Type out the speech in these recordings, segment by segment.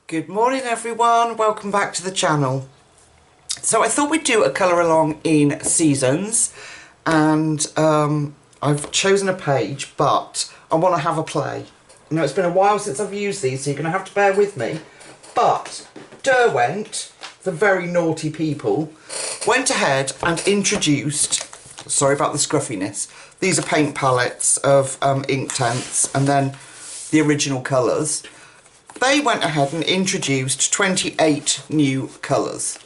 Good morning everyone, welcome back to the channel. So I thought we'd do a colour along in seasons, and I've chosen a page, but I want to have a play. Now it's been a while since I've used these, so you're going to have to bear with me, but Derwent, the very naughty people, went ahead and introduced, sorry about the scruffiness, these are paint palettes of Inktense and then the original colours. They went ahead and introduced 28 new colours.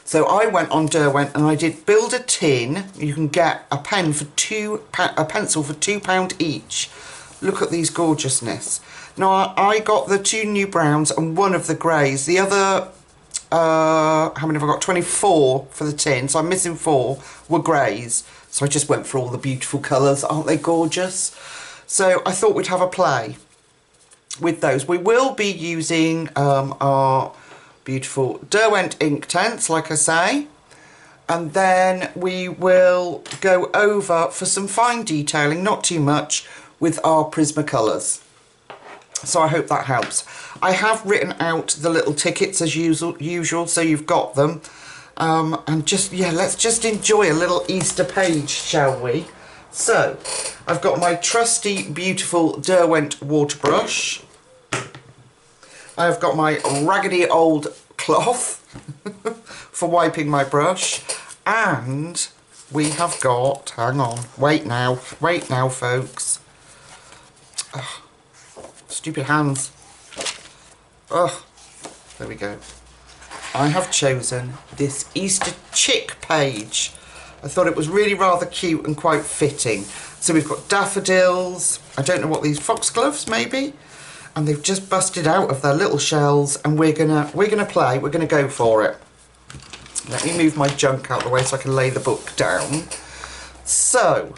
So I went on Derwent and I did build a tin. You can get a pen for a pencil for £2 each. Look at these gorgeousness. Now I got the 2 new browns and 1 of the greys. The other, how many have I got? 24 for the tin, so I'm missing 4, were greys. So I just went for all the beautiful colours. Aren't they gorgeous? So I thought we'd have a play with those. We will be using our beautiful Derwent Inktense, like I say, and then we will go over for some fine detailing, not too much, with our Prismacolors. So I hope that helps. I have written out the little tickets as usual, so you've got them, and just, yeah, let's just enjoy a little Easter page, shall we? So, I've got my trusty, beautiful Derwent water brush. I've got my raggedy old cloth for wiping my brush. And we have got, hang on, wait now, folks. Ugh, stupid hands. Ugh, there we go. I have chosen this Easter chick page. I thought it was really rather cute and quite fitting. So we've got daffodils, I don't know what these, foxgloves maybe? And they've just busted out of their little shells, and we're gonna go for it. Let me move my junk out of the way so I can lay the book down. So,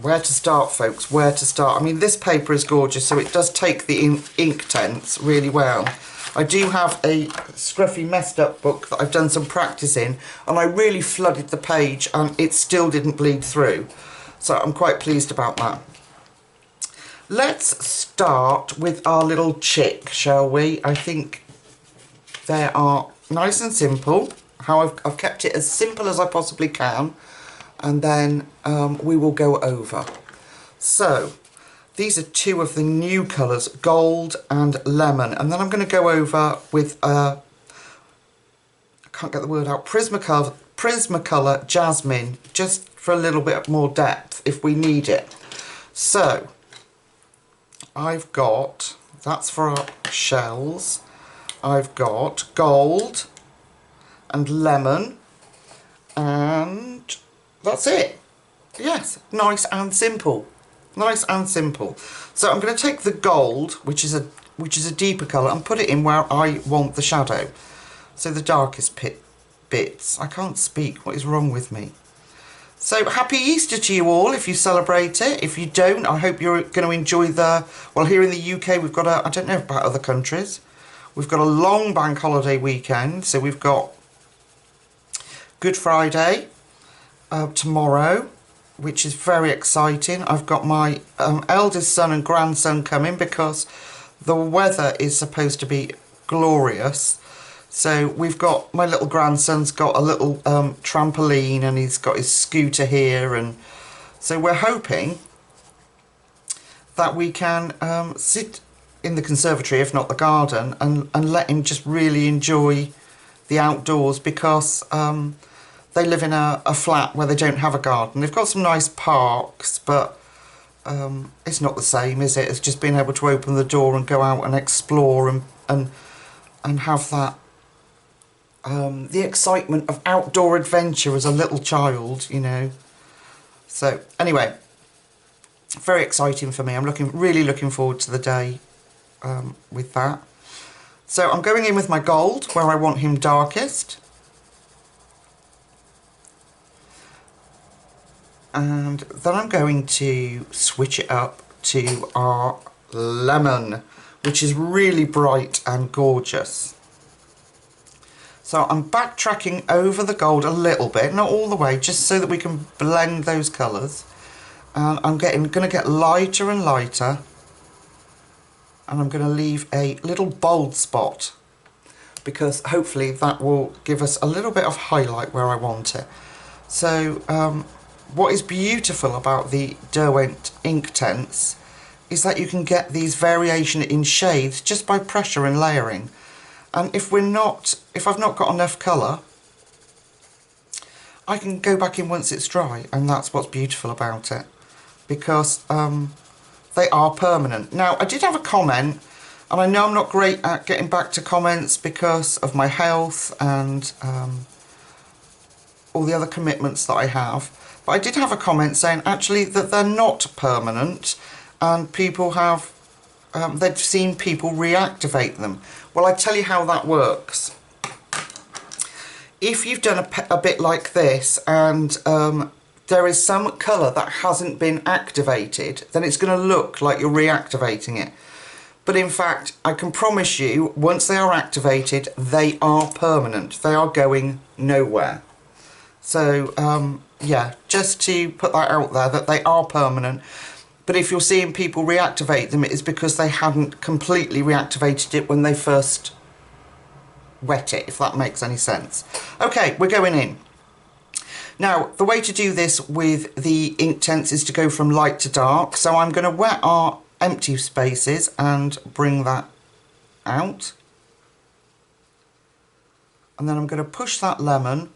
where to start, folks, where to start? I mean, this paper is gorgeous, so it does take the Inktense really well. I do have a scruffy messed up book that I've done some practice in, and I really flooded the page and it still didn't bleed through. So I'm quite pleased about that. Let's start with our little chick, shall we? I think they are nice and simple. How I've kept it as simple as I possibly can, and then we will go over. So these are 2 of the new colours, gold and lemon, and then I'm going to go over with I can't get the word out, Prismacolor jasmine, just for a little bit more depth if we need it. So I've got, that's for our shells, I've got gold and lemon, and that's it. Yes, nice and simple. Nice and simple. So I'm going to take the gold, which is a deeper colour, and put it in where I want the shadow. So the darkest bits. I can't speak. What is wrong with me? So happy Easter to you all if you celebrate it. If you don't, I hope you're going to enjoy the, well, here in the UK we've got a, I don't know about other countries, we've got a long bank holiday weekend. So we've got Good Friday tomorrow, which is very exciting. I've got my eldest son and grandson coming because the weather is supposed to be glorious. So we've got, my little grandson's got a little trampoline, and he's got his scooter here, and so we're hoping that we can sit in the conservatory, if not the garden, and let him just really enjoy the outdoors, because they live in a flat where they don't have a garden. They've got some nice parks, but it's not the same, is it? It's just being able to open the door and go out and explore and have that the excitement of outdoor adventure as a little child, you know. So anyway, very exciting for me. I'm really looking forward to the day with that. So I'm going in with my gold where I want him darkest. And then I'm going to switch it up to our lemon, which is really bright and gorgeous. So I'm backtracking over the gold a little bit, not all the way, just so that we can blend those colours. And I'm going to get lighter and lighter, and I'm going to leave a little bold spot because hopefully that will give us a little bit of highlight where I want it. So what is beautiful about the Derwent Inktense is that you can get these variation in shades just by pressure and layering. And if I've not got enough colour, I can go back in once it's dry, and that's what's beautiful about it, because they are permanent. Now, I did have a comment, and I know I'm not great at getting back to comments because of my health and all the other commitments that I have, but I did have a comment saying actually that they're not permanent, and people have, they've seen people reactivate them. Well, I tell you how that works. If you've done a bit like this and there is some colour that hasn't been activated, then it's going to look like you're reactivating it. But in fact, I can promise you, once they are activated, they are permanent. They are going nowhere. So, yeah, just to put that out there, that they are permanent. But if you're seeing people reactivate them, it is because they hadn't completely reactivated it when they first wet it, if that makes any sense. Okay, we're going in. Now, the way to do this with the Inktense is to go from light to dark. So I'm going to wet our empty spaces and bring that out. And then I'm going to push that lemon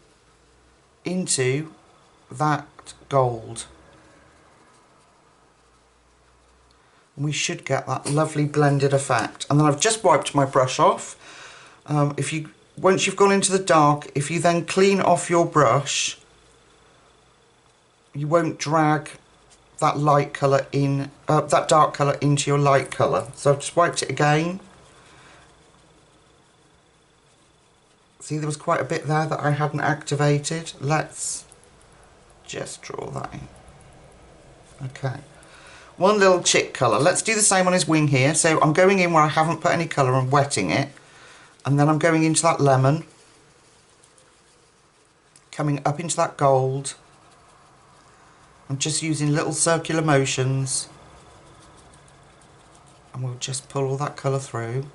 into that gold. We should get that lovely blended effect. And then I've just wiped my brush off. Once you've gone into the dark, if you then clean off your brush, you won't drag that light colour in, that dark colour into your light colour. So I've just wiped it again. See, there was quite a bit there that I hadn't activated. Let's just draw that in. Okay. One little chick colour. Let's do the same on his wing here. So I'm going in where I haven't put any colour and wetting it. And then I'm going into that lemon. Coming up into that gold. I'm just using little circular motions. And we'll just pull all that colour through.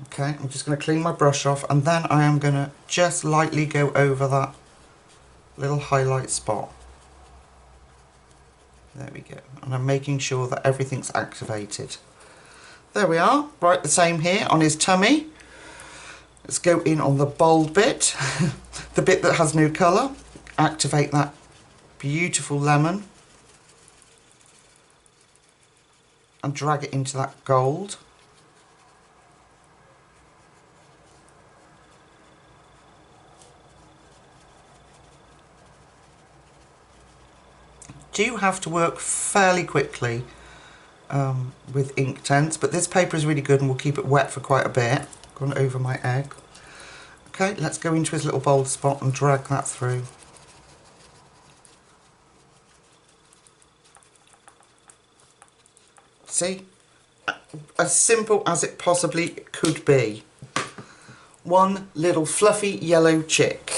Okay, I'm just going to clean my brush off. And then I am going to just lightly go over that little highlight spot. There we go. And I'm making sure that everything's activated. There we are. Right, the same here on his tummy. Let's go in on the bold bit, the bit that has no colour. Activate that beautiful lemon. And drag it into that gold. Do have to work fairly quickly with Inktense, but this paper is really good and we'll keep it wet for quite a bit. Gone over my egg. Okay, let's go into his little bold spot and drag that through. See? As simple as it possibly could be. One little fluffy yellow chick.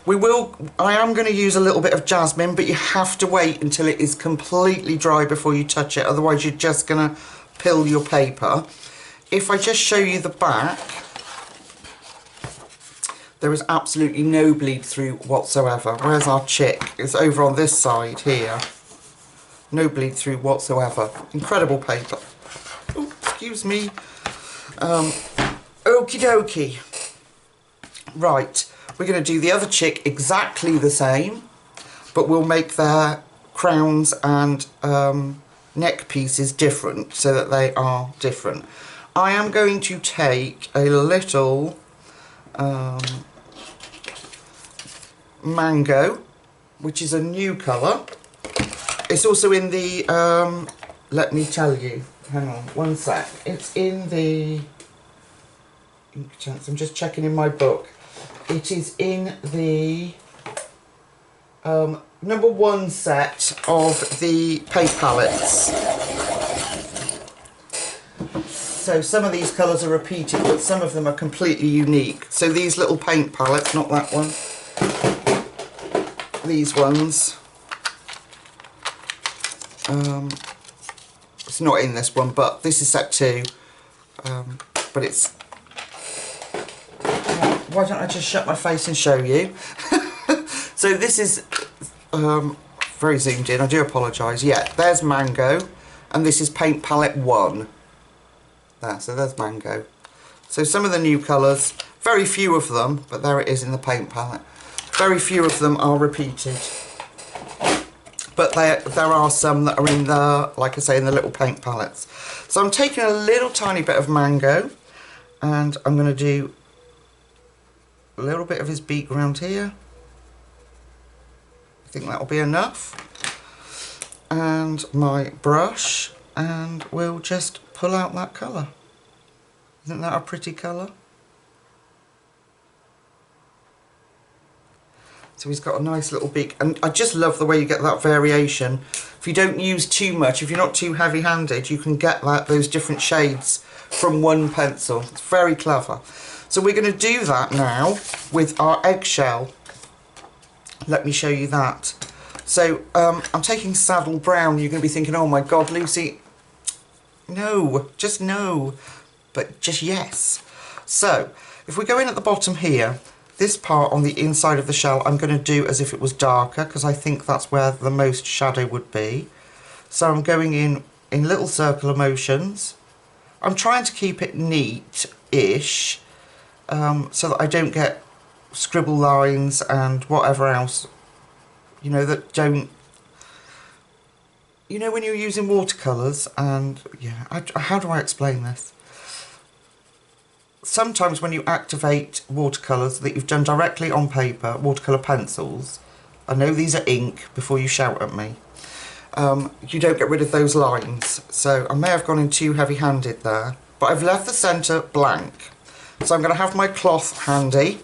I am going to use a little bit of jasmine, but you have to wait until it is completely dry before you touch it, otherwise you're just going to pill your paper. If I just show you the back, there is absolutely no bleed through whatsoever. Where's our chick? It's over on this side here. No bleed through whatsoever. Incredible paper. Oh, excuse me. Okie dokie. Right. We're going to do the other chick exactly the same, but we'll make their crowns and neck pieces different so that they are different. I am going to take a little mango, which is a new colour. It's also in the, let me tell you, hang on one sec. It's in the Inktense. I'm just checking in my book. It is in the number 1 set of the paint palettes. So some of these colours are repeated, but some of them are completely unique. So these little paint palettes, not that one, these ones, it's not in this one, but this is set 2, but it's why don't I just shut my face and show you? So this is very zoomed in, I do apologise. Yeah, there's Mango, and this is paint palette 1. There, so there's Mango. So some of the new colours, very few of them, but there it is in the paint palette. Very few of them are repeated. But there are some that are in the, like I say, in the little paint palettes. So I'm taking a little tiny bit of Mango, and I'm going to do a little bit of his beak around here. I think that'll be enough. And my brush, and we'll just pull out that colour. Isn't that a pretty colour? So he's got a nice little beak, and I just love the way you get that variation. If you don't use too much, if you're not too heavy-handed, you can get those different shades from one pencil. It's very clever. So we're going to do that now with our eggshell. Let me show you that. So I'm taking Saddle Brown. You're going to be thinking, oh my God, Lucy. No, just no. But just yes. So if we go in at the bottom here, this part on the inside of the shell I'm going to do as if it was darker, because I think that's where the most shadow would be. So I'm going in little circular motions. I'm trying to keep it neat-ish, so that I don't get scribble lines and whatever else, you know, that don't... You know when you're using watercolours and... yeah, how do I explain this? Sometimes when you activate watercolours that you've done directly on paper, watercolour pencils, I know these are ink before you shout at me, you don't get rid of those lines. So I may have gone in too heavy-handed there, but I've left the centre blank. So I'm going to have my cloth handy,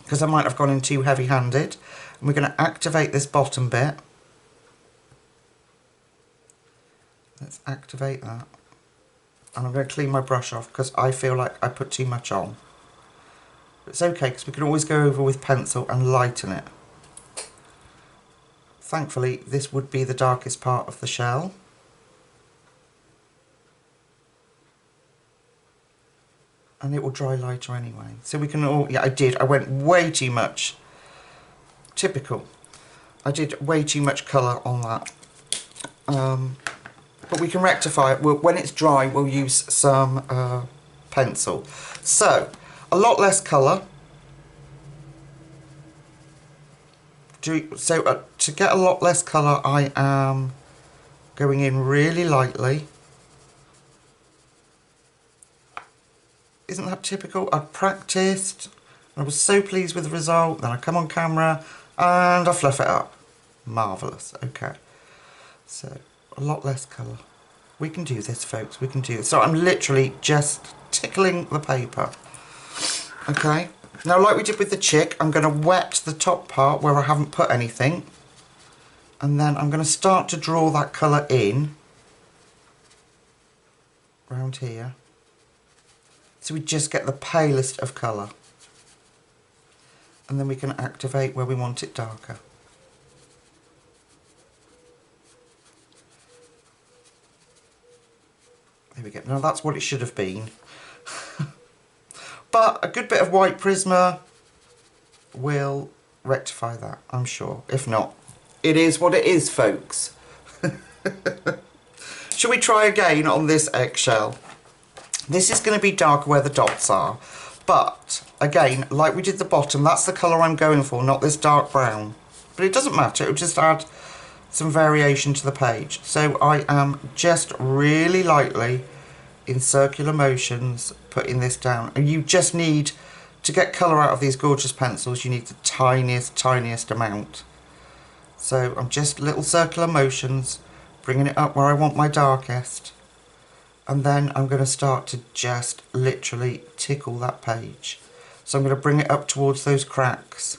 because I might have gone in too heavy-handed. And we're going to activate this bottom bit. Let's activate that. And I'm going to clean my brush off because I feel like I put too much on. But it's okay because we can always go over with pencil and lighten it. Thankfully, this would be the darkest part of the shell. And it will dry lighter anyway. So we can all... yeah, I went way too much. Typical. I did way too much colour on that. But we can rectify it. When it's dry, we'll use some pencil. So, a lot less colour. To get a lot less colour, I am going in really lightly. Isn't that typical? I practised, I was so pleased with the result, then I come on camera and I fluff it up. Marvellous, okay. So, a lot less colour. We can do this, folks, we can do this. So I'm literally just tickling the paper. Okay, now like we did with the chick, I'm going to wet the top part where I haven't put anything. And then I'm going to start to draw that colour in. Around here. So we just get the palest of colour. And then we can activate where we want it darker. There we go. Now that's what it should have been. But a good bit of white Prisma will rectify that, I'm sure. If not, it is what it is, folks. Shall we try again on this eggshell? This is going to be darker where the dots are. But, again, like we did the bottom, that's the colour I'm going for, not this dark brown. But it doesn't matter, it'll just add some variation to the page. So I am just really lightly, in circular motions, putting this down. And you just need, to get colour out of these gorgeous pencils, you need the tiniest amount. So I'm just little circular motions, bringing it up where I want my darkest. And then I'm going to start to just literally tickle that page. So I'm going to bring it up towards those cracks.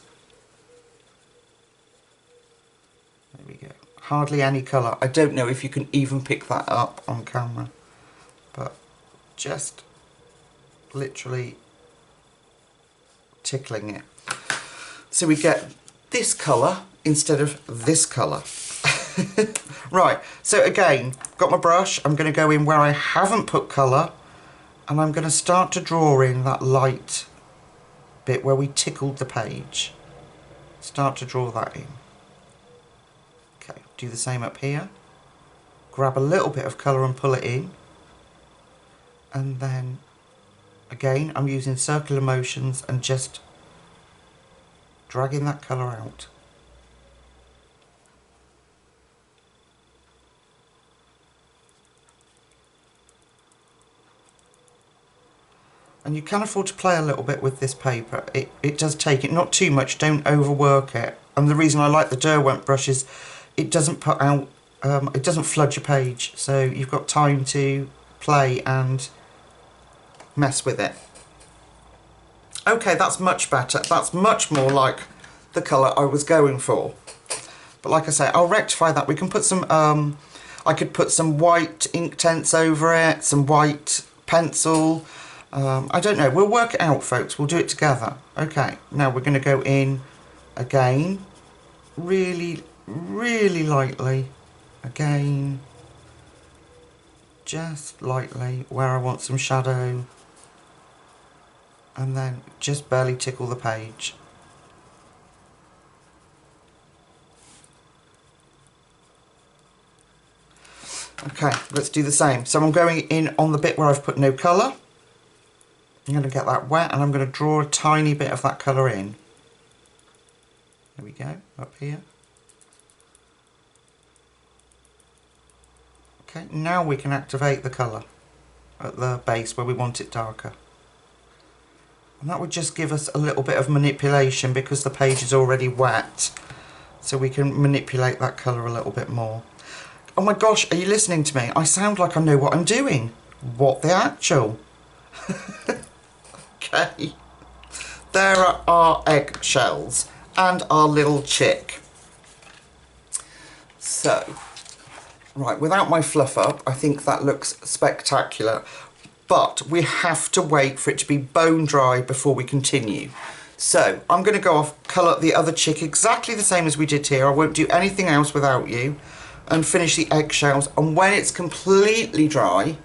There we go. Hardly any colour. I don't know if you can even pick that up on camera. But just literally tickling it. So we get this colour instead of this colour. Right, so again, got my brush, I'm going to go in where I haven't put colour, and I'm going to start to draw in that light bit where we tickled the page. Start to draw that in. Okay, do the same up here. Grab a little bit of colour and pull it in. And then, again, I'm using circular motions and just dragging that colour out. And you can afford to play a little bit with this paper. It does take it, not too much, don't overwork it. And the reason I like the Derwent brush is it doesn't put out, it doesn't flood your page. So you've got time to play and mess with it. Okay, that's much better. That's much more like the colour I was going for. But like I say, I'll rectify that. We can put some, I could put some white Inktense over it, some white pencil. I don't know, we'll work it out, folks, we'll do it together. Okay, now we're going to go in again, really, really lightly, again, just lightly, where I want some shadow, and then just barely tickle the page. Okay, let's do the same. So I'm going in on the bit where I've put no colour. I'm going to get that wet and I'm going to draw a tiny bit of that colour in. There we go, up here. Okay, now we can activate the colour at the base where we want it darker. And that would just give us a little bit of manipulation because the page is already wet. So we can manipulate that colour a little bit more. Oh my gosh, are you listening to me? I sound like I know what I'm doing. What the actual? Okay, there are our eggshells and our little chick. So, right, without my fluff up, I think that looks spectacular. But we have to wait for it to be bone dry before we continue. So, I'm going to go off, colour the other chick exactly the same as we did here. I won't do anything else without you. And finish the eggshells. And when it's completely dry,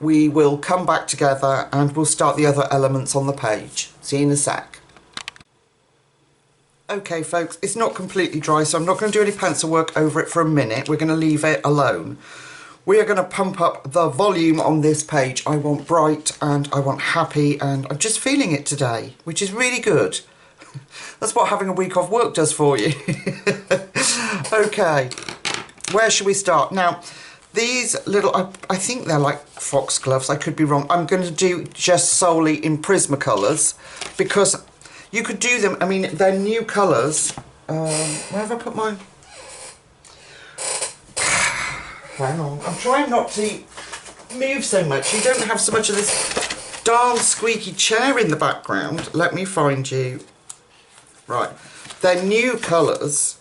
we will come back together and we'll start the other elements on the page. See you in a sec. Okay folks, it's not completely dry, so I'm not going to do any pencil work over it for a minute. We're going to leave it alone. We are going to pump up the volume on this page. I want bright and I want happy, and I'm just feeling it today, which is really good. That's what having a week off work does for you. Okay, where should we start? Now, these little, I think they're like foxgloves, I could be wrong. I'm going to do just solely in Prismacolors because you could do them, I mean, they're new colours. Where have I put mine? Hang on, I'm trying not to move so much. You don't have so much of this darn squeaky chair in the background. Let me find you. Right, they're new colours.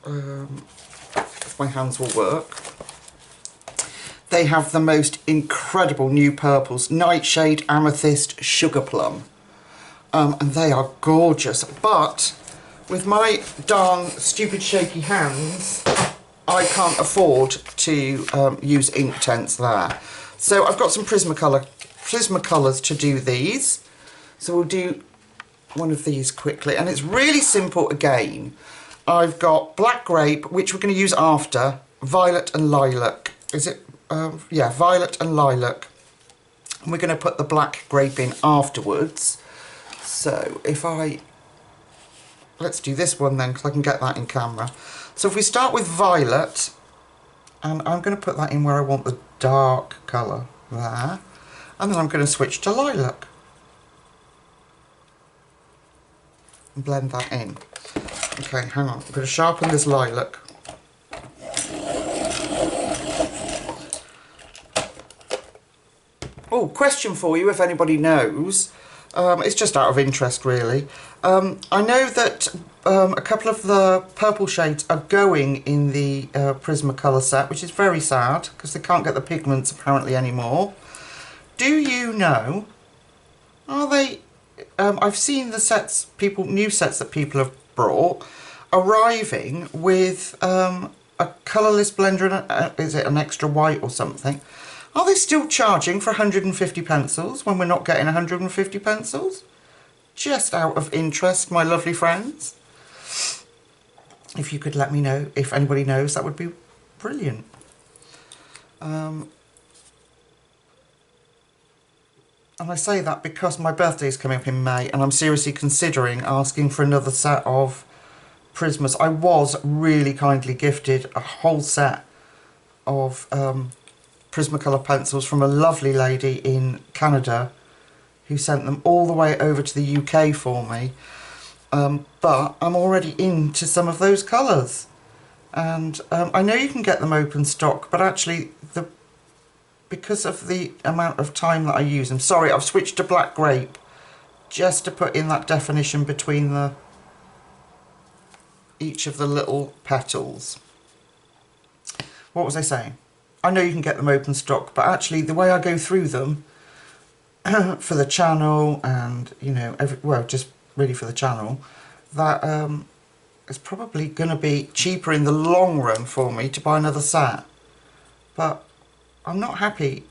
If my hands will work. They have the most incredible new purples. Nightshade, Amethyst, Sugar Plum. And they are gorgeous. But with my darn stupid shaky hands, I can't afford to use Inktense there. So I've got some Prismacolors to do these. So we'll do one of these quickly. And it's really simple again. I've got Black Grape, which we're going to use after, Violet and Lilac. Is it? Yeah, Violet and Lilac. And we're going to put the Black Grape in afterwards. So if let's do this one then, because I can get that in camera. So if we start with Violet, and I'm going to put that in where I want the dark colour, there. And then I'm going to switch to Lilac. And blend that in. Okay, hang on, I'm going to sharpen this Lilac. Oh, question for you, if anybody knows. It's just out of interest, really. I know that a couple of the purple shades are going in the Prismacolor set, which is very sad, because they can't get the pigments apparently anymore. Do you know, are they... I've seen the sets, new sets that people have brought, arriving with a colourless blender and is it an extra white or something? Are they still charging for 150 pencils when we're not getting 150 pencils? just out of interest, my lovely friends, if you could let me know, if anybody knows, that would be brilliant. And I say that because my birthday is coming up in May and I'm seriously considering asking for another set of Prismas. I was really kindly gifted a whole set of Prismacolor pencils from a lovely lady in Canada who sent them all the way over to the UK for me. But I'm already into some of those colours. And I know you can get them open stock, but actually because of the amount of time that I use them, sorry, I've switched to black grape just to put in that definition between each of the little petals. What was I saying? I know you can get them open stock, but actually the way I go through them for the channel and, you know, just really for the channel, that it's probably going to be cheaper in the long run for me to buy another set. But I'm not happy.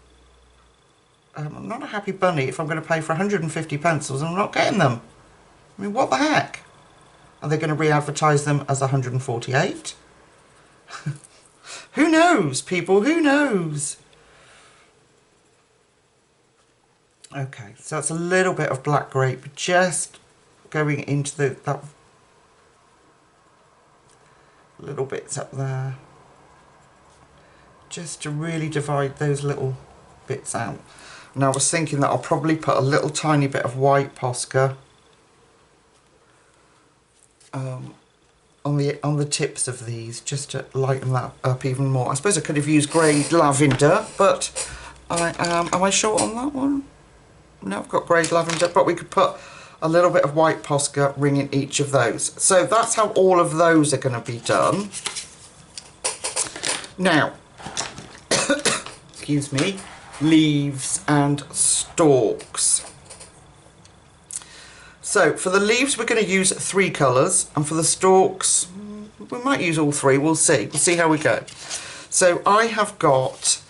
I'm not a happy bunny if I'm going to pay for 150 pencils and I'm not getting them. I mean, what the heck? Are they going to re-advertise them as 148? Who knows, people? Who knows? Okay, so that's a little bit of black grape just going into that little bits up there. Just to really divide those little bits out. Now I was thinking that I'll probably put a little tiny bit of white Posca on the tips of these, just to lighten that up even more. I suppose I could have used grey lavender, but am I short on that one? No, I've got grey lavender, but we could put a little bit of white Posca ringing each of those. So that's how all of those are going to be done. Now, excuse me, leaves and stalks. So for the leaves we're going to use 3 colours, and for the stalks we might use all 3, we'll see how we go. So I have got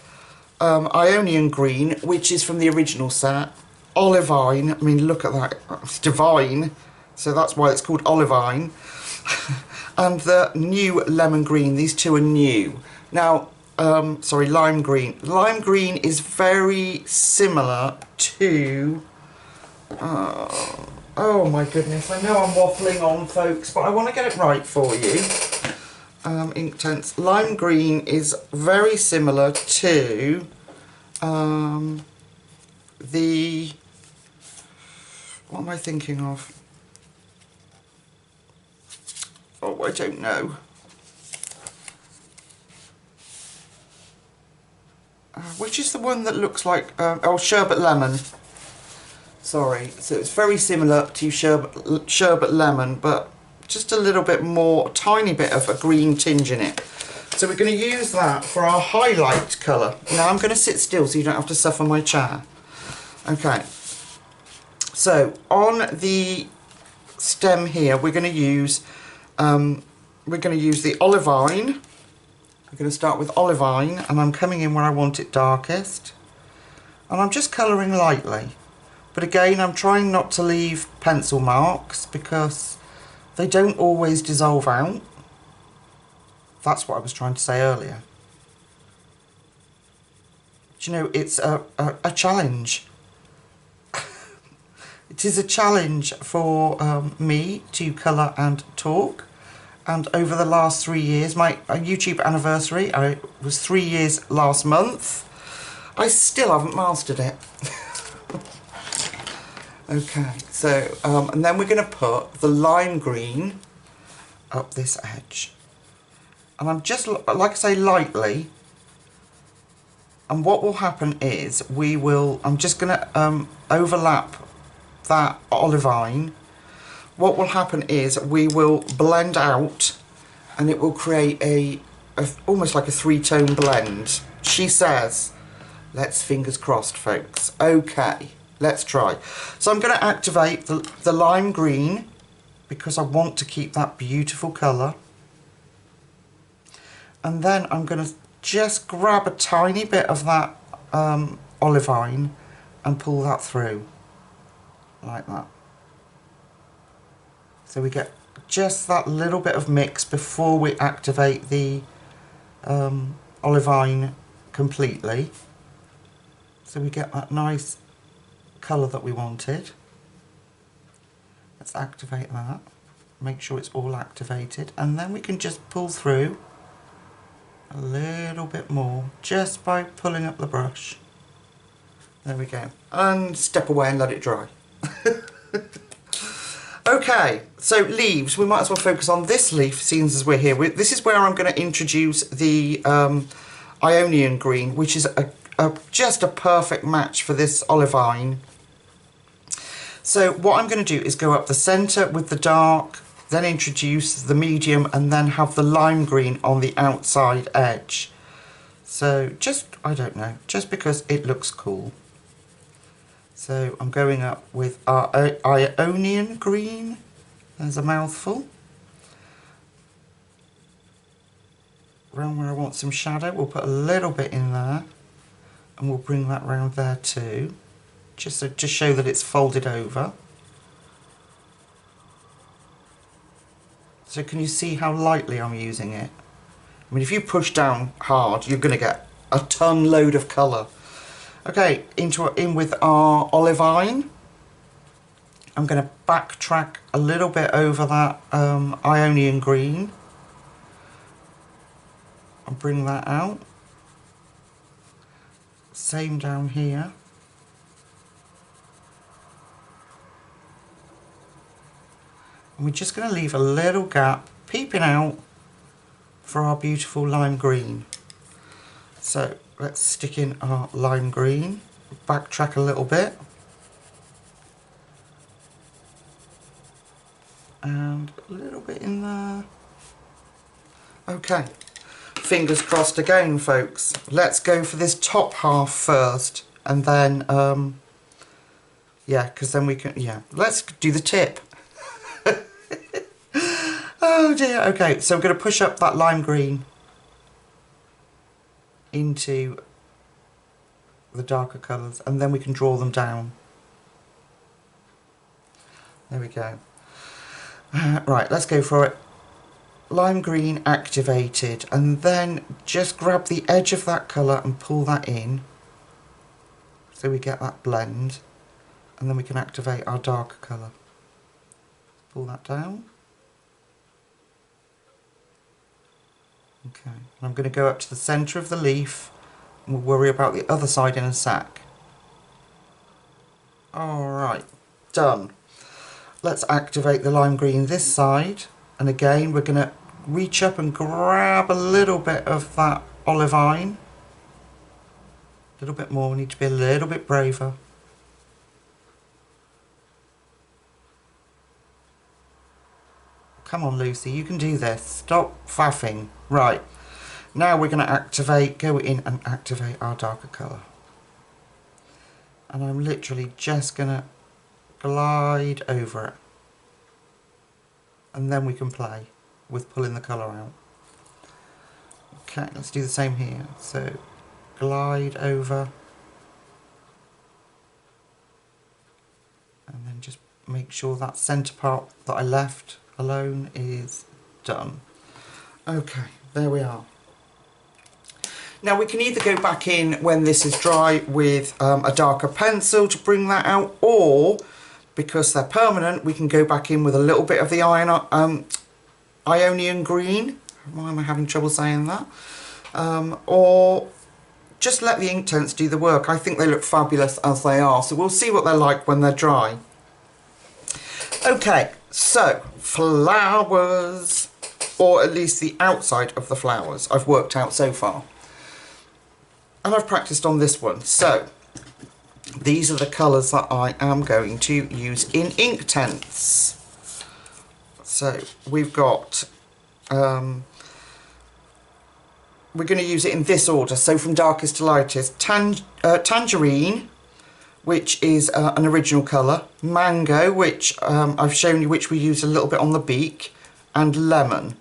Ionian green, which is from the original set, olivine, I mean look at that, it's divine, so that's why it's called olivine, and the new lemon green. These two are new. Now sorry, lime green. Lime green is very similar to oh my goodness, I know I'm waffling on folks, but I want to get it right for you. Inktense. Lime green is very similar to what am I thinking of? Oh, I don't know. Which is the one that looks like, oh, sherbet lemon. Sorry, so it's very similar to sherbet lemon, but just a little bit more, tiny bit of a green tinge in it. So we're going to use that for our highlight colour. Now I'm going to sit still so you don't have to suffer my chair. Okay. So on the stem here, we're going to use the olivine. We're going to start with olivine, and I'm coming in where I want it darkest, and I'm just colouring lightly. But again, I'm trying not to leave pencil marks because they don't always dissolve out. That's what I was trying to say earlier. Do you know, it's a challenge. It is a challenge for me to colour and talk. And over the last 3 years, my YouTube anniversary, I was 3 years last month. I still haven't mastered it. Okay, so, and then we're going to put the lime green up this edge. And I'm just, like I say, lightly. And what will happen is I'm just going to overlap that olivine. What will happen is we will blend out, and it will create almost like a 3-tone blend. She says, let's fingers crossed, folks. Okay. Let's try. So I'm going to activate the lime green because I want to keep that beautiful colour. And then I'm going to just grab a tiny bit of that olivine and pull that through. Like that. So we get just that little bit of mix before we activate the olivine completely. So we get that nice colour that we wanted. Let's activate that. Make sure it's all activated, and then we can just pull through a little bit more just by pulling up the brush. There we go. And step away and let it dry. Okay, so leaves, we might as well focus on this leaf, seeing as we're here. This is where I'm going to introduce the Ionian green, which is just a perfect match for this olivine. So what I'm going to do is go up the centre with the dark, then introduce the medium, and then have the lime green on the outside edge. So just, I don't know, just because it looks cool. So I'm going up with our Ionian green. There's a mouthful. Around where I want some shadow, we'll put a little bit in there, and we'll bring that round there too, just to show that it's folded over. So can you see how lightly I'm using it? I mean, if you push down hard, you're going to get a ton load of colour. Okay, in with our olivine. I'm going to backtrack a little bit over that Ionian green and bring that out. Same down here. And we're just going to leave a little gap peeping out for our beautiful lime green. So let's stick in our lime green, backtrack a little bit, and a little bit in there. Okay, fingers crossed again, folks. Let's go for this top half first, and then yeah, because then we can, yeah, let's do the tip. Oh dear. Okay, so I'm going to push up that lime green into the darker colours, and then we can draw them down. There we go. Right, let's go for it. Lime green activated, and then just grab the edge of that colour and pull that in so we get that blend, and then we can activate our darker colour. Pull that down. Okay, and I'm going to go up to the centre of the leaf, and we'll worry about the other side in a sec. Alright, done. Let's activate the lime green this side, and again we're going to reach up and grab a little bit of that olivine. A little bit more, we need to be a little bit braver. Come on Lucy, you can do this. Stop faffing. Right, now we're going to go in and activate our darker colour. And I'm literally just going to glide over it. And then we can play with pulling the colour out. Okay, let's do the same here. So, glide over. And then just make sure that centre part that I left alone is done. Okay, there we are. Now we can either go back in when this is dry with a darker pencil to bring that out, or because they're permanent we can go back in with a little bit of the Ionian green. Why am I having trouble saying that? Or just let the Inktense do the work. I think they look fabulous as they are, so we'll see what they're like when they're dry. Okay, so flowers, or at least the outside of the flowers I've worked out so far. And I've practiced on this one. So these are the colours that I am going to use in Inktense. So we've got, we're going to use it in this order. So from darkest to lightest, tangerine, which is an original colour, mango, which I've shown you, which we use a little bit on the beak, and lemon.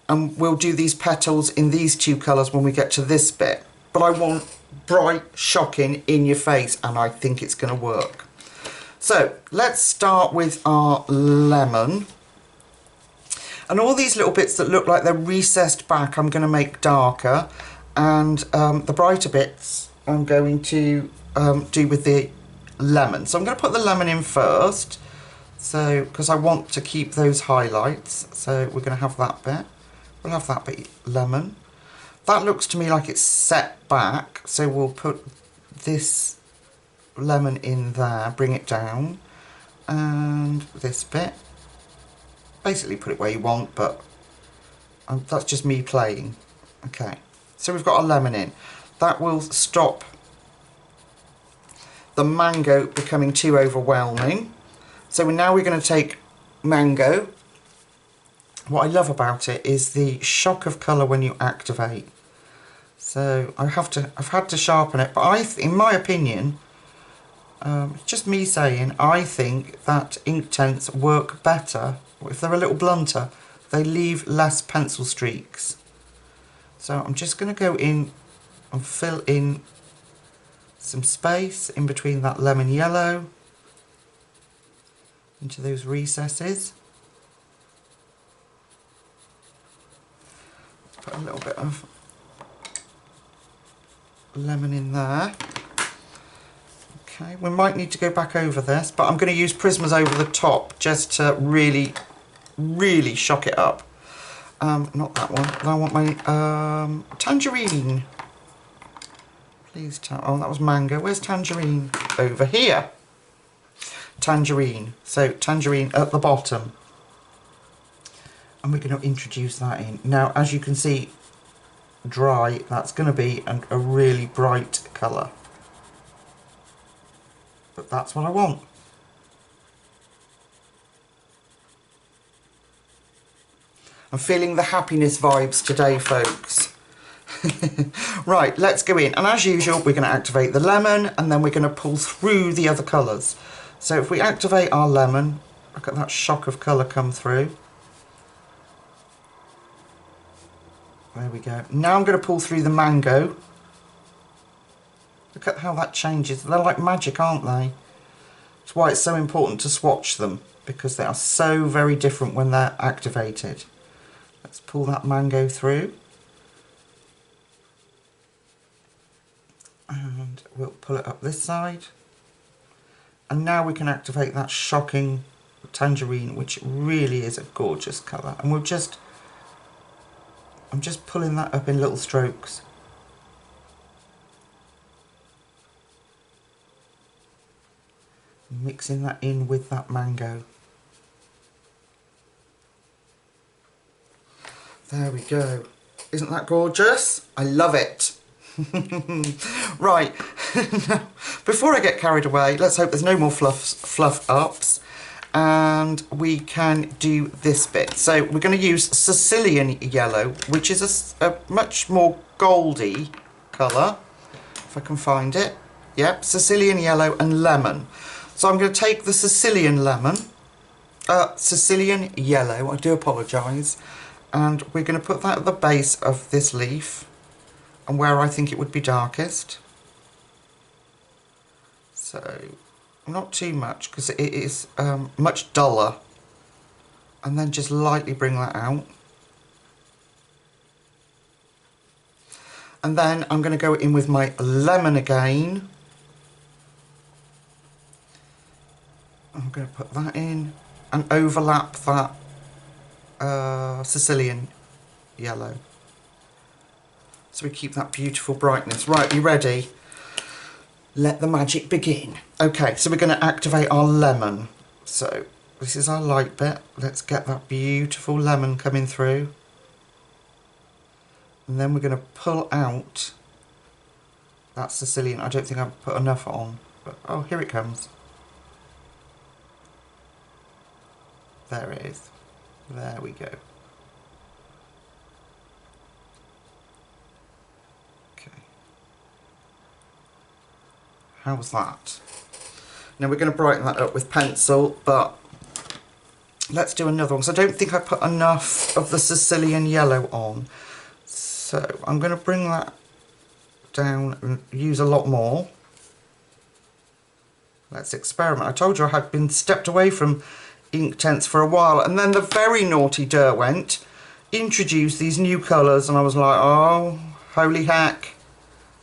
And we'll do these petals in these two colours when we get to this bit. But I want bright, shocking, in your face, and I think it's going to work. So let's start with our lemon. And all these little bits that look like they're recessed back, I'm going to make darker. And the brighter bits I'm going to do with the lemon. So I'm going to put the lemon in first. So, because I want to keep those highlights. So we're going to have that bit. We'll have that bit lemon. That looks to me like it's set back. So we'll put this lemon in there, bring it down. And this bit. Basically put it where you want, but that's just me playing. Okay, so we've got a lemon in. That will stop the mango becoming too overwhelming. So now we're going to take mango. What I love about it is the shock of colour when you activate. So I've had to sharpen it, but in my opinion, it's just me saying, I think that Inktense work better if they're a little blunter. They leave less pencil streaks. So I'm just going to go in and fill in some space in between that lemon yellow into those recesses. Put a little bit of lemon in there. Okay, we might need to go back over this, but I'm going to use Prismas over the top just to really shock it up. Not that one. I want my tangerine. Please tell. Oh, that was mango. Where's tangerine? Over here. Tangerine. So tangerine at the bottom. And we're going to introduce that in. Now, as you can see, dry, that's going to be a really bright colour. But that's what I want. I'm feeling the happiness vibes today, folks. Right, let's go in. And as usual, we're going to activate the lemon and then we're going to pull through the other colours. So if we activate our lemon, look at that shock of colour come through. There we go. Now I'm going to pull through the mango. Look at how that changes. They're like magic, aren't they? That's why it's so important to swatch them, because they are so very different when they're activated. Let's pull that mango through. And we'll pull it up this side. And now we can activate that shocking tangerine, which really is a gorgeous colour. And I'm just pulling that up in little strokes. Mixing that in with that mango. There we go. Isn't that gorgeous? I love it. Right, now, before I get carried away, let's hope there's no more fluff ups, and we can do this bit. So we're going to use Sicilian yellow, which is a much more goldy colour, if I can find it. Yep, Sicilian yellow and lemon. So I'm going to take the Sicilian yellow, I do apologise, and we're going to put that at the base of this leaf and where I think it would be darkest. So not too much, because it is much duller, and then just lightly bring that out. And then I'm going to go in with my lemon again. I'm going to put that in and overlap that Sicilian yellow. So we keep that beautiful brightness. Right, you ready? Let the magic begin. Okay, so we're going to activate our lemon. So this is our light bit. Let's get that beautiful lemon coming through. And then we're going to pull out that Sicilian. I don't think I've put enough on, but oh, here it comes. There it is. There we go. Okay. How's that? Now we're going to brighten that up with pencil, but let's do another one. So I don't think I put enough of the Sicilian yellow on. So I'm going to bring that down and use a lot more. Let's experiment. I told you I had been stepped away from Inktense for a while, and then the very naughty Derwent introduced these new colours, and I was like, oh, holy heck,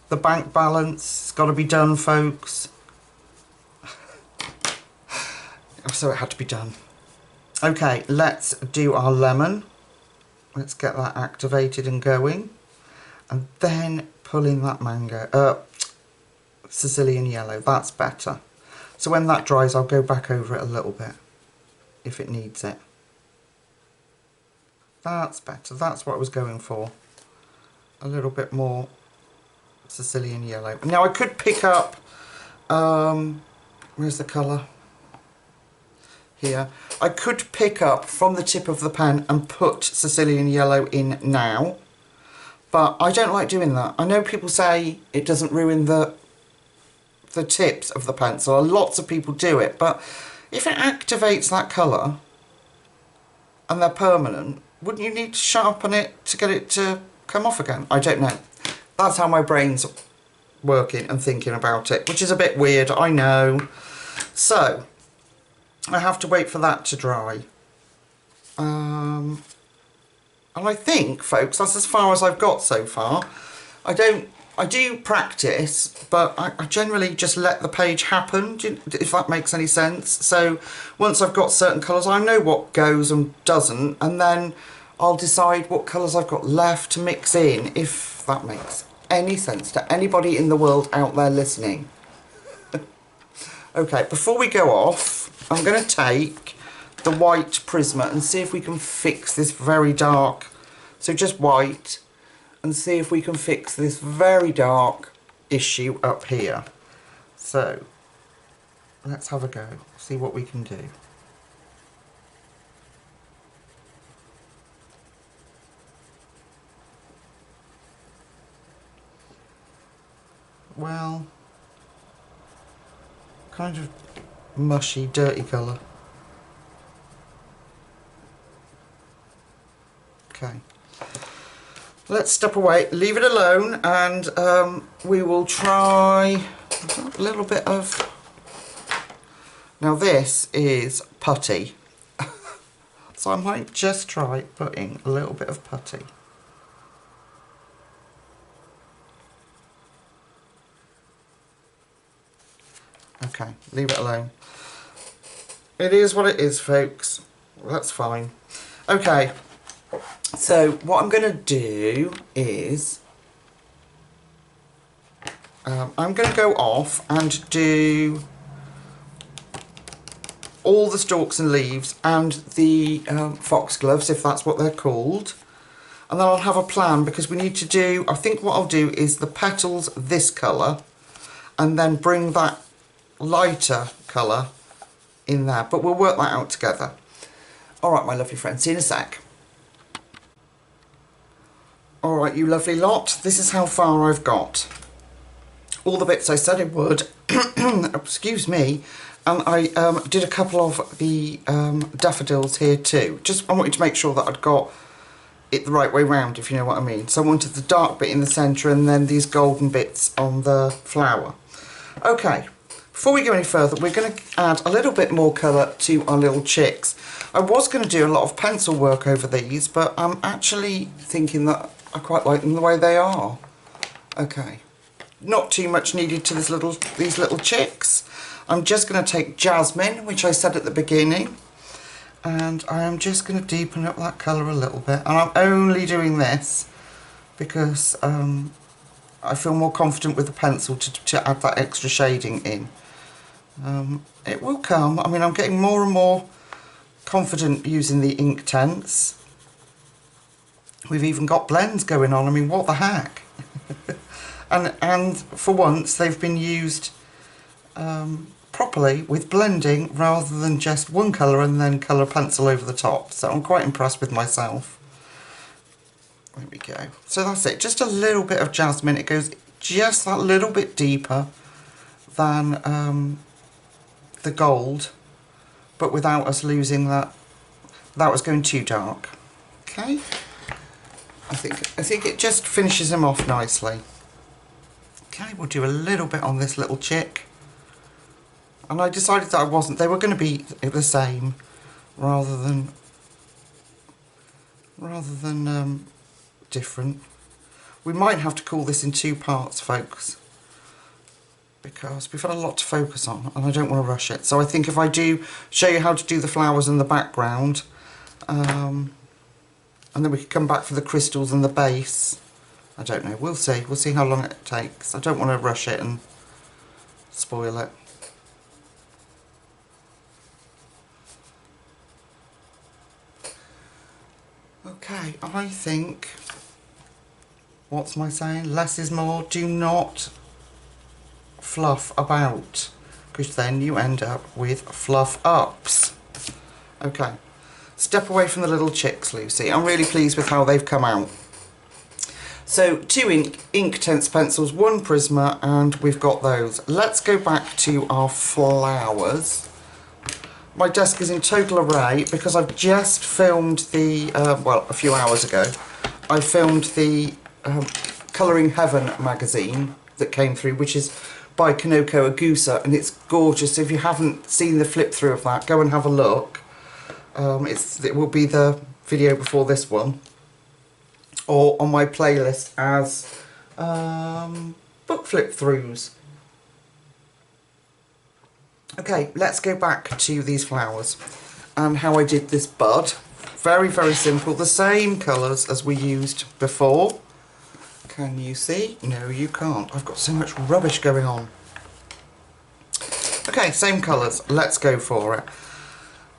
the bank balance has got to be done, folks. So it had to be done. Okay, let's do our lemon. Let's get that activated and going, and then pull in that mango, Sicilian yellow. That's better. So when that dries, I'll go back over it a little bit if it needs it. That's better. That's what I was going for. A little bit more Sicilian yellow. Now I could pick up, where's the colour? Here. I could pick up from the tip of the pen and put Sicilian yellow in now, but I don't like doing that. I know people say it doesn't ruin the tips of the pencil. Lots of people do it, but if it activates that colour and they're permanent, wouldn't you need to sharpen it to get it to come off again? I don't know. That's how my brain's working and thinking about it, which is a bit weird, I know. So I have to wait for that to dry. And I think, folks, that's as far as I've got so far. I do practice, but I generally just let the page happen, if that makes any sense. So once I've got certain colours, I know what goes and doesn't, and then I'll decide what colours I've got left to mix in, if that makes any sense to anybody in the world out there listening. Okay, before we go off, I'm going to take the white Prisma and see if we can fix this very dark, so just white, and see if we can fix this very dark issue up here. So let's have a go, see what we can do. Well, kind of mushy, dirty colour. Okay, let's step away, leave it alone, and we will try a little bit of, now this is putty, so I might just try putting a little bit of putty. Okay, leave it alone. It is what it is, folks. That's fine. Okay, so what I'm going to do is I'm going to go off and do all the stalks and leaves and the foxgloves, if that's what they're called. And then I'll have a plan, because we need to do, I think what I'll do is the petals this colour, and then bring that lighter colour in there, but we'll work that out together. Alright, my lovely friends, see you in a sec. Alright, you lovely lot, this is how far I've got. All the bits I said I would, excuse me, and I did a couple of the daffodils here too. Just I wanted to make sure that I'd got it the right way round, if you know what I mean. So I wanted the dark bit in the centre and then these golden bits on the flower. Okay. Before we go any further, we're going to add a little bit more colour to our little chicks. I was going to do a lot of pencil work over these, but I'm actually thinking that I quite like them the way they are. Okay, not too much needed to these little chicks. I'm just going to take jasmine, which I said at the beginning, and I am just going to deepen up that colour a little bit. And I'm only doing this because I feel more confident with the pencil to add that extra shading in. It will come. I mean, I'm getting more and more confident using the Inktense. We've even got blends going on. I mean, what the heck? and for once they've been used properly with blending rather than just one colour and then colour pencil over the top. So I'm quite impressed with myself. There we go. So that's it. Just a little bit of jasmine. It goes just that little bit deeper than the gold, but without us losing that, without us going too dark. Okay. I think it just finishes them off nicely. Okay, we'll do a little bit on this little chick. And I decided that they were going to be the same. rather than different. We might have to call this in 2 parts, folks, because we've had a lot to focus on and I don't want to rush it. So I think if I do show you how to do the flowers in the background, and then we could come back for the crystals and the base. I don't know, we'll see. We'll see how long it takes. I don't want to rush it and spoil it. Okay, I think, what's my saying? Less is more. Do not fluff about, because then you end up with fluff ups. Okay, step away from the little chicks, Lucy. I'm really pleased with how they've come out. So 2 Inktense pencils, 1 Prisma, and we've got those. Let's go back to our flowers. My desk is in total array because I've just filmed the, well, a few hours ago, I filmed the Colouring Heaven magazine that came through, which is by Kanoko Agusa, and it's gorgeous. So if you haven't seen the flip through of that, go and have a look. It will be the video before this one, or on my playlist as book flip throughs. Okay, let's go back to these flowers and how I did this bud. Very, very simple. The same colours as we used before. Can you see? No, you can't. I've got so much rubbish going on. Okay, same colours. Let's go for it.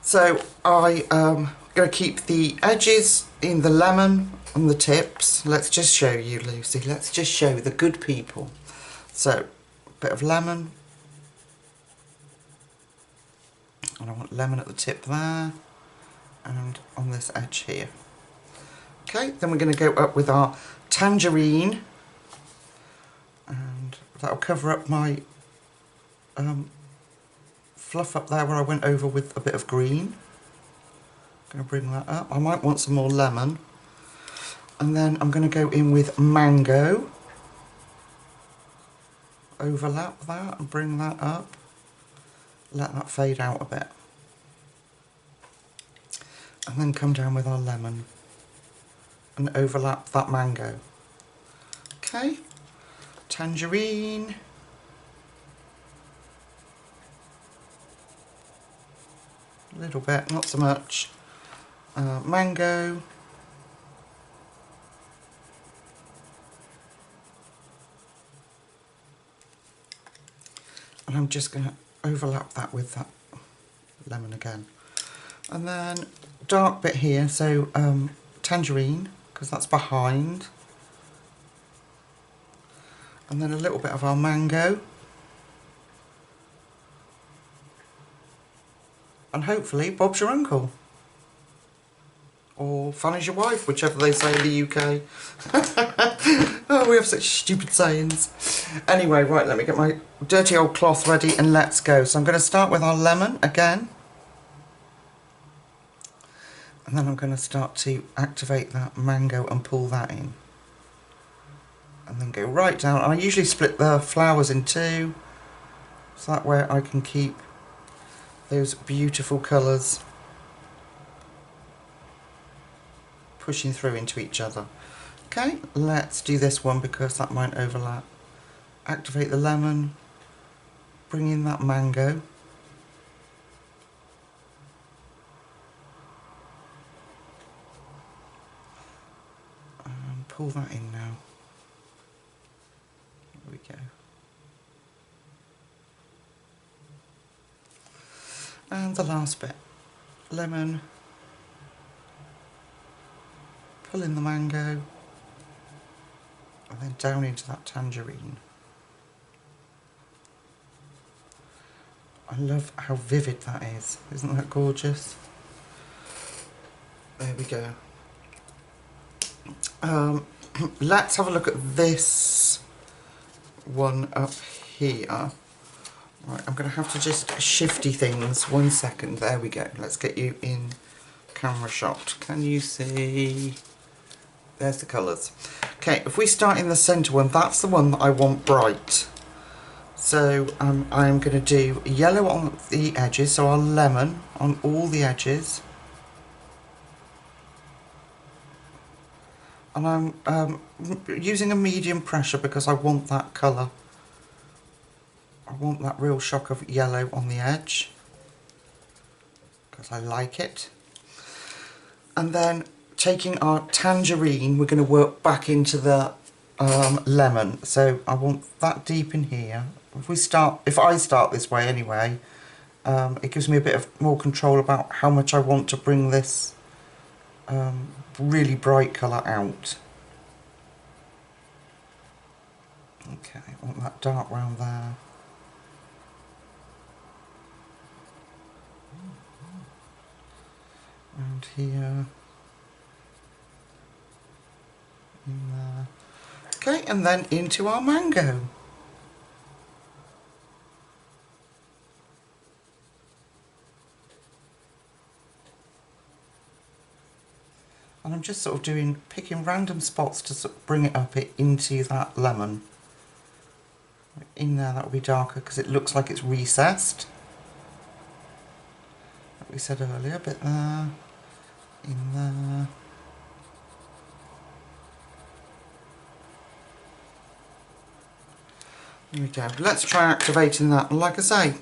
So I am going to keep the edges in the lemon and the tips. Let's just show you, Lucy. Let's just show the good people. So, a bit of lemon. And I want lemon at the tip there, and on this edge here. Okay, then we're going to go up with our tangerine, and that'll cover up my fluff up there where I went over with a bit of green. I'm going to bring that up. I might want some more lemon. And then I'm going to go in with mango. Overlap that and bring that up. Let that fade out a bit. And then come down with our lemon and overlap that mango. Okay, tangerine. A little bit, not so much. Mango. And I'm just going to overlap that with that lemon again. And then dark bit here, so tangerine, because that's behind. And then a little bit of our mango. And hopefully Bob's your uncle. Or fun is your wife, whichever they say in the UK. Oh, we have such stupid sayings. Anyway, right, let me get my dirty old cloth ready and let's go. So I'm going to start with our lemon again. And then I'm going to start to activate that mango and pull that in. And then go right down. I usually split the flowers in 2. So that way I can keep those beautiful colours pushing through into each other. Okay, let's do this one because that might overlap. Activate the lemon, bring in that mango. And pull that in now. There we go. And the last bit, lemon, pull in the mango, and then down into that tangerine. I love how vivid that is, isn't that gorgeous? There we go. Let's have a look at this one up here. Right, I'm going to have to just shifty things. 1 second. There we go. Let's get you in camera shot. Can you see? There's the colours. Okay, if we start in the centre one, that's the one that I want bright. So I'm going to do yellow on the edges, so our lemon on all the edges. And I'm using a medium pressure because I want that colour. I want that real shock of yellow on the edge, because I like it. And then taking our tangerine, we're going to work back into the lemon. So I want that deep in here. If I start this way anyway, it gives me a bit of more control about how much I want to bring this really bright colour out. Okay, I want that dark round there. Round here. In there. Okay, and then into our mango. And I'm just sort of picking random spots to sort of bring it up into that lemon. In there, that will be darker because it looks like it's recessed. Like we said earlier, a bit there, in there. There we go. Let's try activating that. And like I say,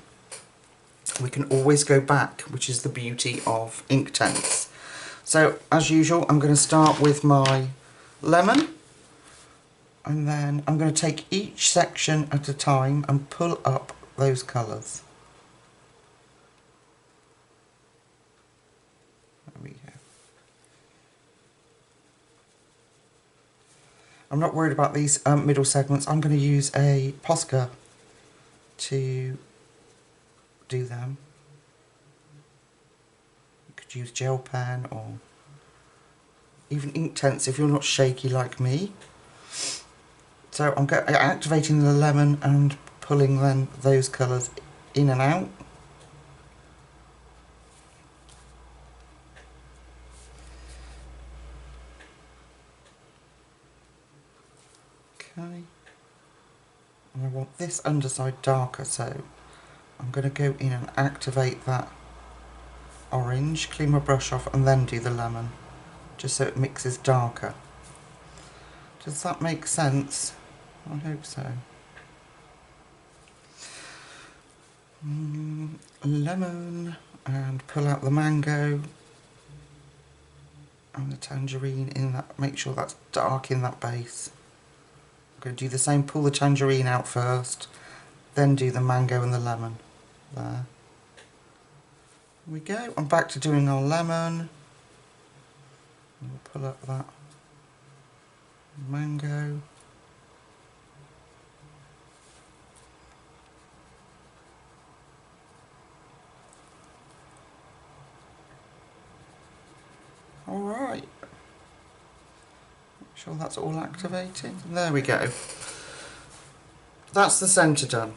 we can always go back, which is the beauty of Inktense. So, as usual, I'm going to start with my lemon, and then I'm going to take each section at a time and pull up those colours. There we go. I'm not worried about these middle segments. I'm going to use a Posca to do them. Use gel pen or even Inktense if you're not shaky like me. So I'm activating the lemon and pulling then those colours in and out. Okay. And I want this underside darker, so I'm going to go in and activate that orange, clean my brush off and then do the lemon, just so it mixes darker. Does that make sense? I hope so. Lemon, and pull out the mango and the tangerine in that, make sure that's dark in that base. I'm going to do the same, pull the tangerine out first, then do the mango and the lemon. There. We go. I'm back to doing our lemon. We'll pull up that mango. Alright. Make sure that's all activated. There we go. That's the centre done.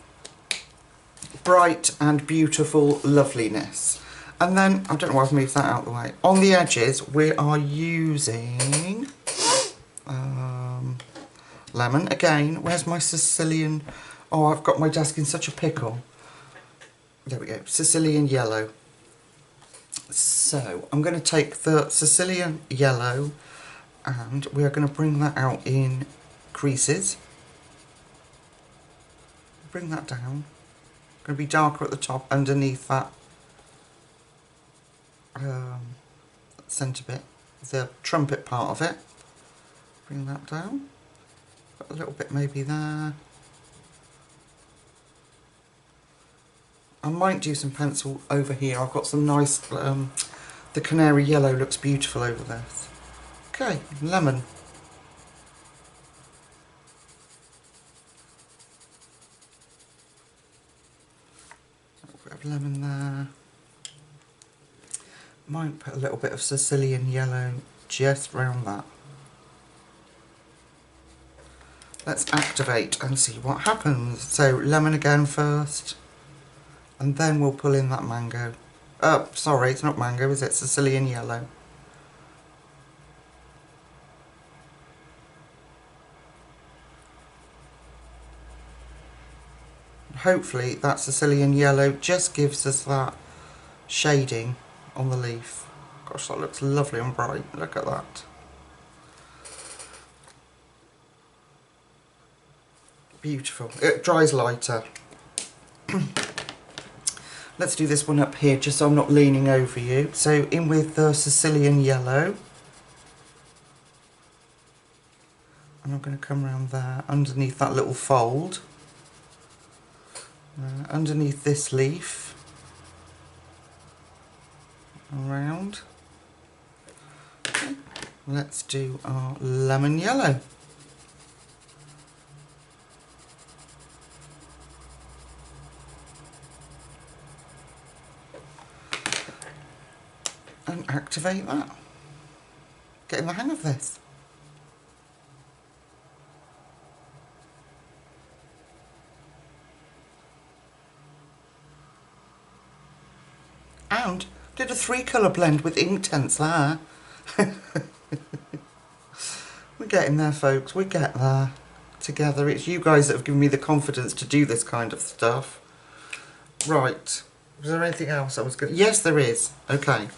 Bright and beautiful loveliness. And then, I don't know why I've moved that out of the way. On the edges, we are using lemon. Again, where's my Sicilian? Oh, I've got my desk in such a pickle. There we go, Sicilian yellow. So, I'm going to take the Sicilian yellow and we are going to bring that out in creases. Bring that down. Going to be darker at the top underneath that centre bit, the trumpet part of it. Bring that down. Put a little bit maybe there. I might do some pencil over here. I've got some nice, the canary yellow looks beautiful over this. Okay, lemon. A little bit of lemon there. Might put a little bit of Sicilian yellow just round that. Let's activate and see what happens. So lemon again first, and then we'll pull in that mango. Sorry, it's not mango, is it? Sicilian yellow. Hopefully that Sicilian yellow just gives us that shading on the leaf. Gosh, that looks lovely and bright. Look at that. Beautiful. It dries lighter. Let's do this one up here just so I'm not leaning over you. So in with the Sicilian yellow. And I'm going to come around there, underneath that little fold. Underneath this leaf. Around. Okay. Let's do our lemon yellow. And activate that. Getting the hang of this. And did a 3-colour blend with Inktense there. We're getting there, folks. We get there together. It's you guys that have given me the confidence to do this kind of stuff. Right. Was there anything else I was going to... Yes, there is. Okay.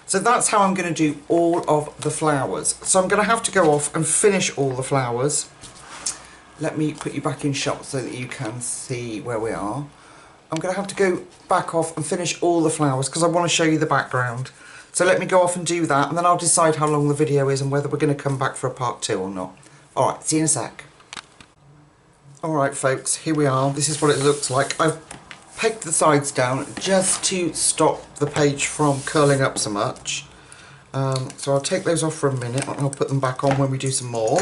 So that's how I'm going to do all of the flowers. So I'm going to have to go off and finish all the flowers. Let me put you back in shot so that you can see where we are. I'm going to have to go back off and finish all the flowers because I want to show you the background. So let me go off and do that, and then I'll decide how long the video is and whether we're going to come back for a part 2 or not. Alright, see you in a sec. Alright folks, here we are. This is what it looks like. I've pegged the sides down just to stop the page from curling up so much. So I'll take those off for a minute and I'll put them back on when we do some more.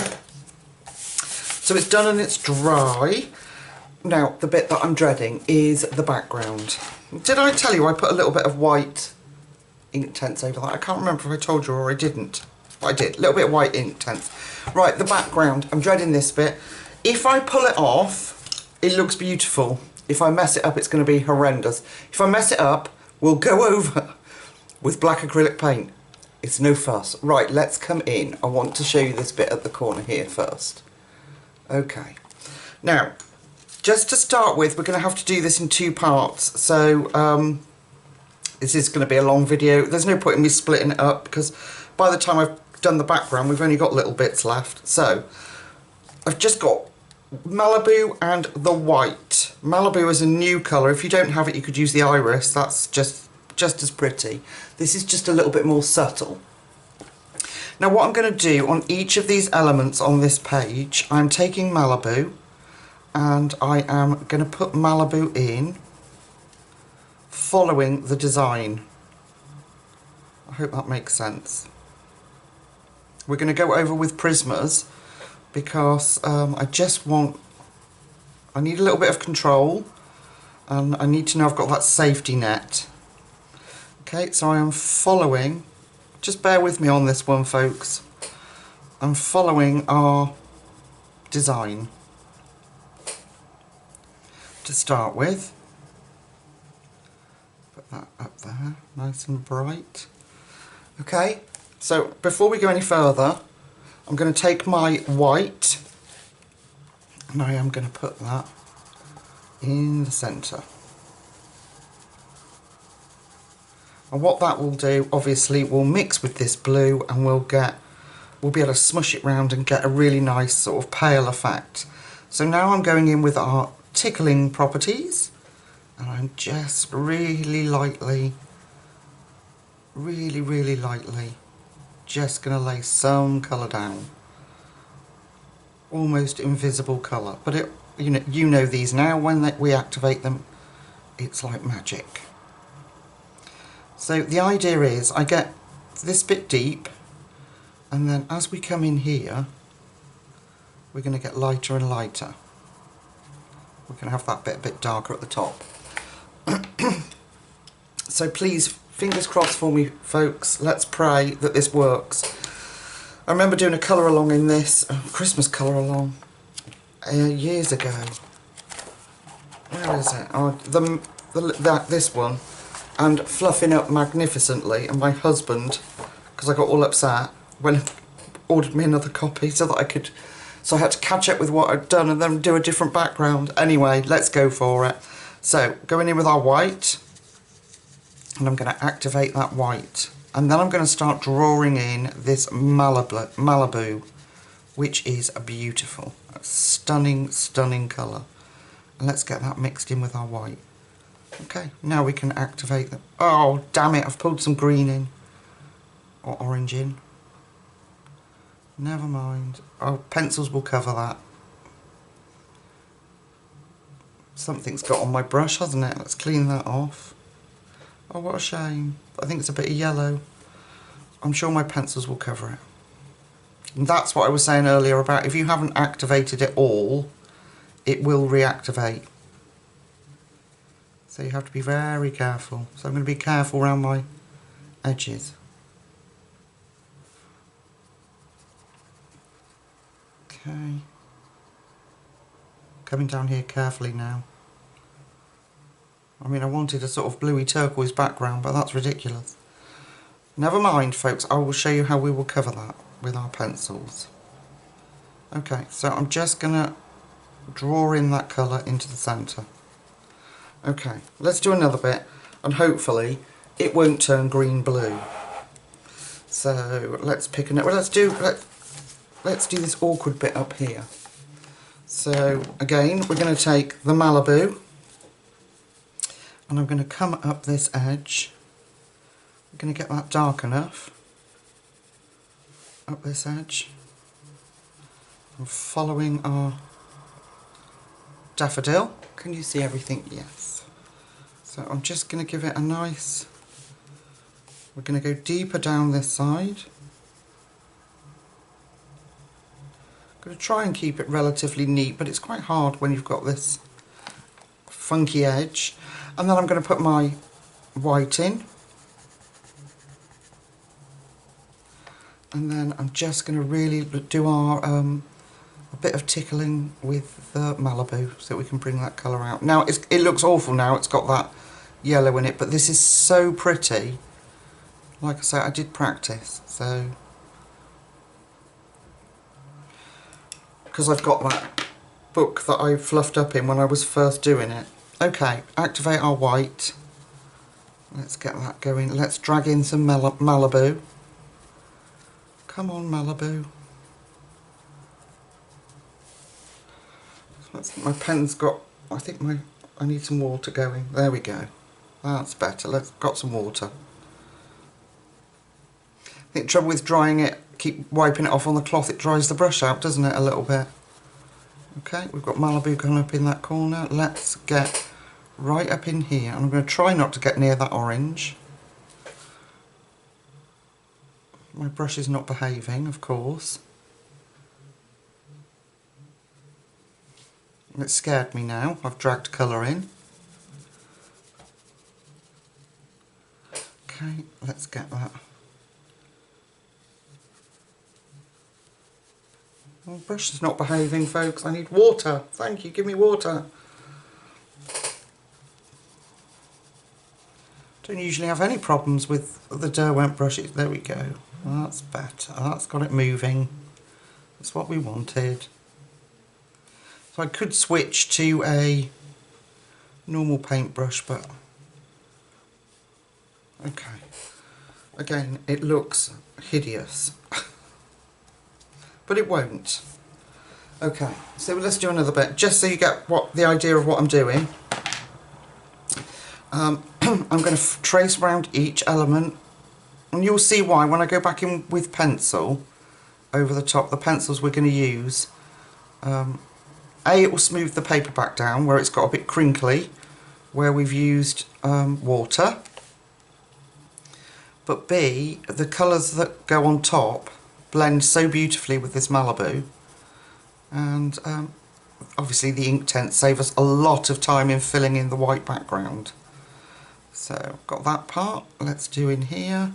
So it's done and it's dry. Now, the bit that I'm dreading is the background. Did I tell you I put a little bit of white Inktense over that? I can't remember if I told you or I didn't. But I did. A little bit of white Inktense. Right, the background. I'm dreading this bit. If I pull it off, it looks beautiful. If I mess it up, it's going to be horrendous. If I mess it up, we'll go over with black acrylic paint. It's no fuss. Right, let's come in. I want to show you this bit at the corner here first. Okay. Now, just to start with, we're going to have to do this in 2 parts. So, this is going to be a long video. There's no point in me splitting it up because by the time I've done the background, we've only got little bits left. So, I've just got Malibu and the white. Malibu is a new colour. If you don't have it, you could use the iris. That's just as pretty. This is just a little bit more subtle. Now, what I'm going to do on each of these elements on this page, I'm taking Malibu and I am going to put Malibu in following the design. I hope that makes sense. We're going to go over with Prismas because I need a little bit of control and I need to know I've got that safety net. Okay, so I am following, just bear with me on this one folks, I'm following our design to start with. Put that up there, nice and bright. Okay, so before we go any further, I'm going to take my white and I am going to put that in the centre. And what that will do, obviously, will mix with this blue and we'll be able to smush it round and get a really nice sort of pale effect. So now I'm going in with our tickling properties and I'm just really lightly, really lightly, just going to lay some colour down. Almost invisible colour, but you know these now, when we activate them, it's like magic. So the idea is I get this bit deep and then as we come in here, we're going to get lighter and lighter. We're going to have that bit a bit darker at the top. So please, fingers crossed for me folks, let's pray that this works. I remember doing a colour along in this, Christmas colour along, years ago. Where is it? Oh, this one. And fluffing up magnificently, and my husband, because I got all upset, ordered me another copy so that I could, so I had to catch up with what I'd done and then do a different background. Anyway, let's go for it. So, going in with our white, and I'm going to activate that white. And then I'm going to start drawing in this Malibu, which is beautiful. Stunning, stunning colour. And let's get that mixed in with our white. Okay, now we can activate them. Oh, damn it, I've pulled some green in. Or orange in. Never mind. Oh, pencils will cover that. Something's got on my brush, hasn't it? Let's clean that off. Oh, what a shame. I think it's a bit of yellow. I'm sure my pencils will cover it. And that's what I was saying earlier about if you haven't activated it all, it will reactivate. So you have to be very careful. So I'm going to be careful around my edges. Okay. Coming down here carefully now. I mean, I wanted a sort of bluey turquoise background, but that's ridiculous. Never mind, folks, I will show you how we will cover that with our pencils. Okay, so I'm just going to draw in that colour into the centre. Okay, let's do another bit, and hopefully it won't turn green-blue. So let's pick another. Well, let's do this awkward bit up here. So again, we're going to take the Malibu, and I'm going to come up this edge. I'm going to get that dark enough up this edge. I'm following our daffodil. Can you see everything? Yes. So I'm just going to give it a nice. We're going to go deeper down this side. I'm going to try and keep it relatively neat, but it's quite hard when you've got this funky edge. And then I'm going to put my white in. And then I'm just going to really do our a bit of tickling with the Malibu so we can bring that colour out. Now it looks awful now, it's got that yellow in it, but this is so pretty. Like I say, I did practice, so because I've got that book that I fluffed up in when I was first doing it. Okay, activate our white. Let's get that going. Let's drag in some Malibu. Come on, Malibu. My pen's got, I think I need some water going. There we go. That's better. Let's got some water. I think the trouble with drying it, keep wiping it off on the cloth, it dries the brush out, doesn't it, a little bit. Okay, we've got Malibu going up in that corner. Let's get right up in here. I'm going to try not to get near that orange. My brush is not behaving, of course. It scared me now. I've dragged colour in. Okay, let's get that. Oh, the brush is not behaving, folks. I need water. Thank you, give me water. Don't usually have any problems with the Derwent brushes. There we go. That's better. That's got it moving. That's what we wanted. So I could switch to a normal paintbrush, but okay. Again, it looks hideous, but it won't. Okay, so let's do another bit, just so you get the idea of what I'm doing. I'm going to trace around each element, and you'll see why when I go back in with pencil over the top. The pencils we're going to use. It will smooth the paper back down where it's got a bit crinkly, where we've used water. But B, the colours that go on top blend so beautifully with this Malibu. And obviously the Inktense save us a lot of time in filling in the white background. So I've got that part. Let's do in here.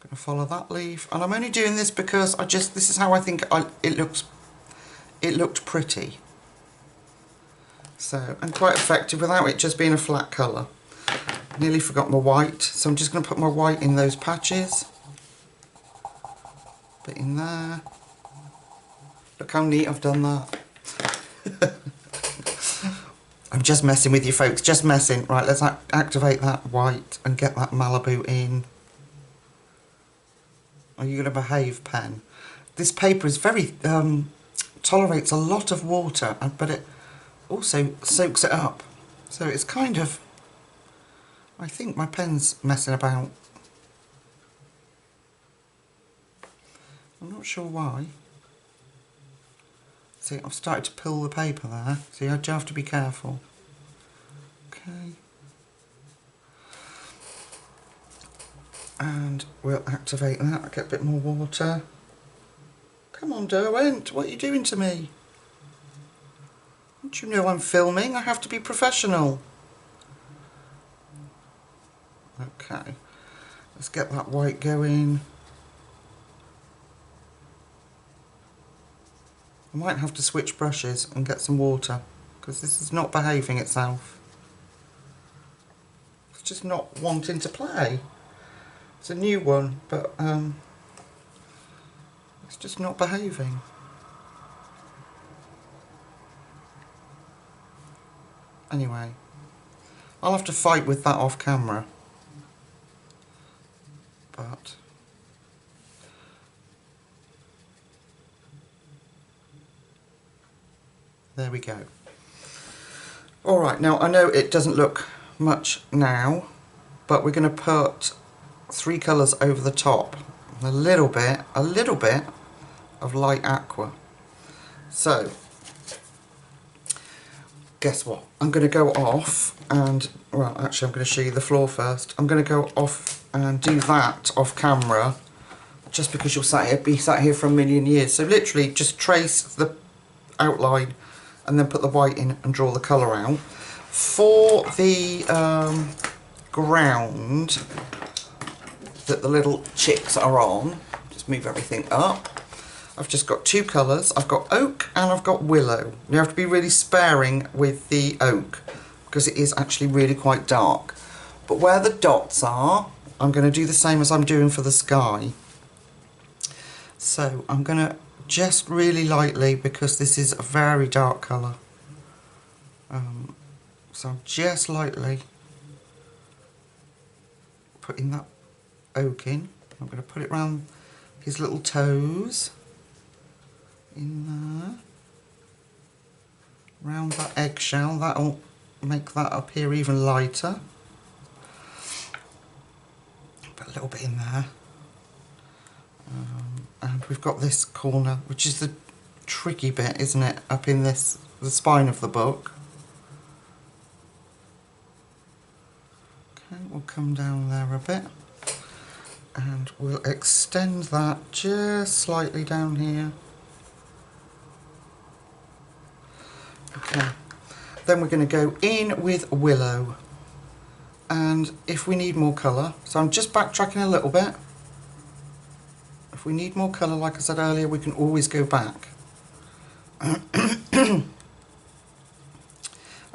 Going to follow that leaf, and I'm only doing this because this is how I think it looked pretty. So, and quite effective without it just being a flat colour. Nearly forgot my white, so I'm just going to put my white in those patches. Bit in there. Look how neat I've done that. I'm just messing with you, folks, just messing. Right, let's activate that white and get that Malibu in. Are you going to behave, pen? this paper is very, tolerates a lot of water, but it also soaks it up. So it's kind of, I think my pen's messing about. I'm not sure why. See, I've started to pull the paper there. See, I do have to be careful. Okay. And we'll activate that. I'll get a bit more water. Come on, Derwent, what are you doing to me? Don't you know I'm filming? I have to be professional. Okay, let's get that white going. I might have to switch brushes and get some water, because this is not behaving itself. It's just not wanting to play. It's a new one, but it's just not behaving. Anyway, I'll have to fight with that off camera. But there we go. Alright, now I know it doesn't look much now, but we're going to put 3 colours over the top. A little bit of light aqua. So, guess what? I'm going to go off and, well, actually I'm going to show you the floor first. I'm going to go off and do that off camera, just because you'll be sat here for a million years. So literally just trace the outline and then put the white in and draw the colour out. For the ground that the little chicks are on, just move everything up. I've just got 2 colours. I've got oak and I've got willow. You have to be really sparing with the oak because it is actually really quite dark. But where the dots are, I'm going to do the same as I'm doing for the sky. So I'm going to just really lightly, because this is a very dark colour. So I'm just lightly putting that oak in. I'm going to put it around his little toes. In there. Round that eggshell, that'll make that appear even lighter. Put a little bit in there. And we've got this corner, which is the tricky bit, isn't it? Up in the spine of the book. Okay, we'll come down there a bit. And we'll extend that just slightly down here. Okay, then we're going to go in with willow, and if we need more colour, so I'm just backtracking a little bit. If we need more colour, like I said earlier, we can always go back. I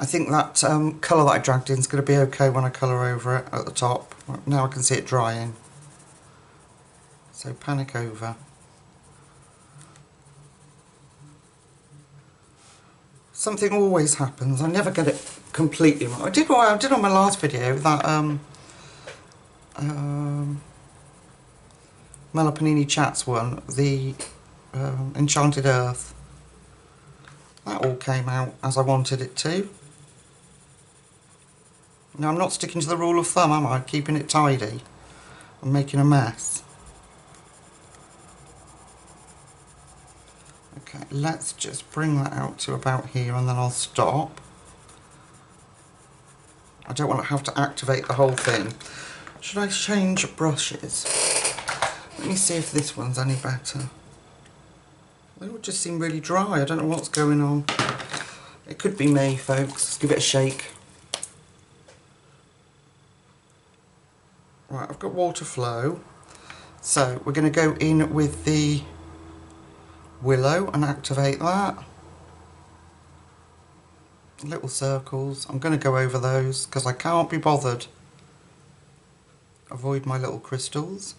think that colour that I dragged in is going to be okay when I colour over it at the top. Now I can see it drying. So panic over. Something always happens. I never get it completely right. I did what I did on my last video, that Melapanini Chats one, the Enchanted Earth. That all came out as I wanted it to. Now I'm not sticking to the rule of thumb, am I? Keeping it tidy. I'm making a mess. Okay, let's just bring that out to about here and then I'll stop. I don't want to have to activate the whole thing. Should I change brushes? Let me see if this one's any better. They all just seem really dry. I don't know what's going on. It could be me, folks. Let's give it a shake. Right, I've got water flow. So we're going to go in with the willow and activate that. Little circles. I'm going to go over those because I can't be bothered. Avoid my little crystals.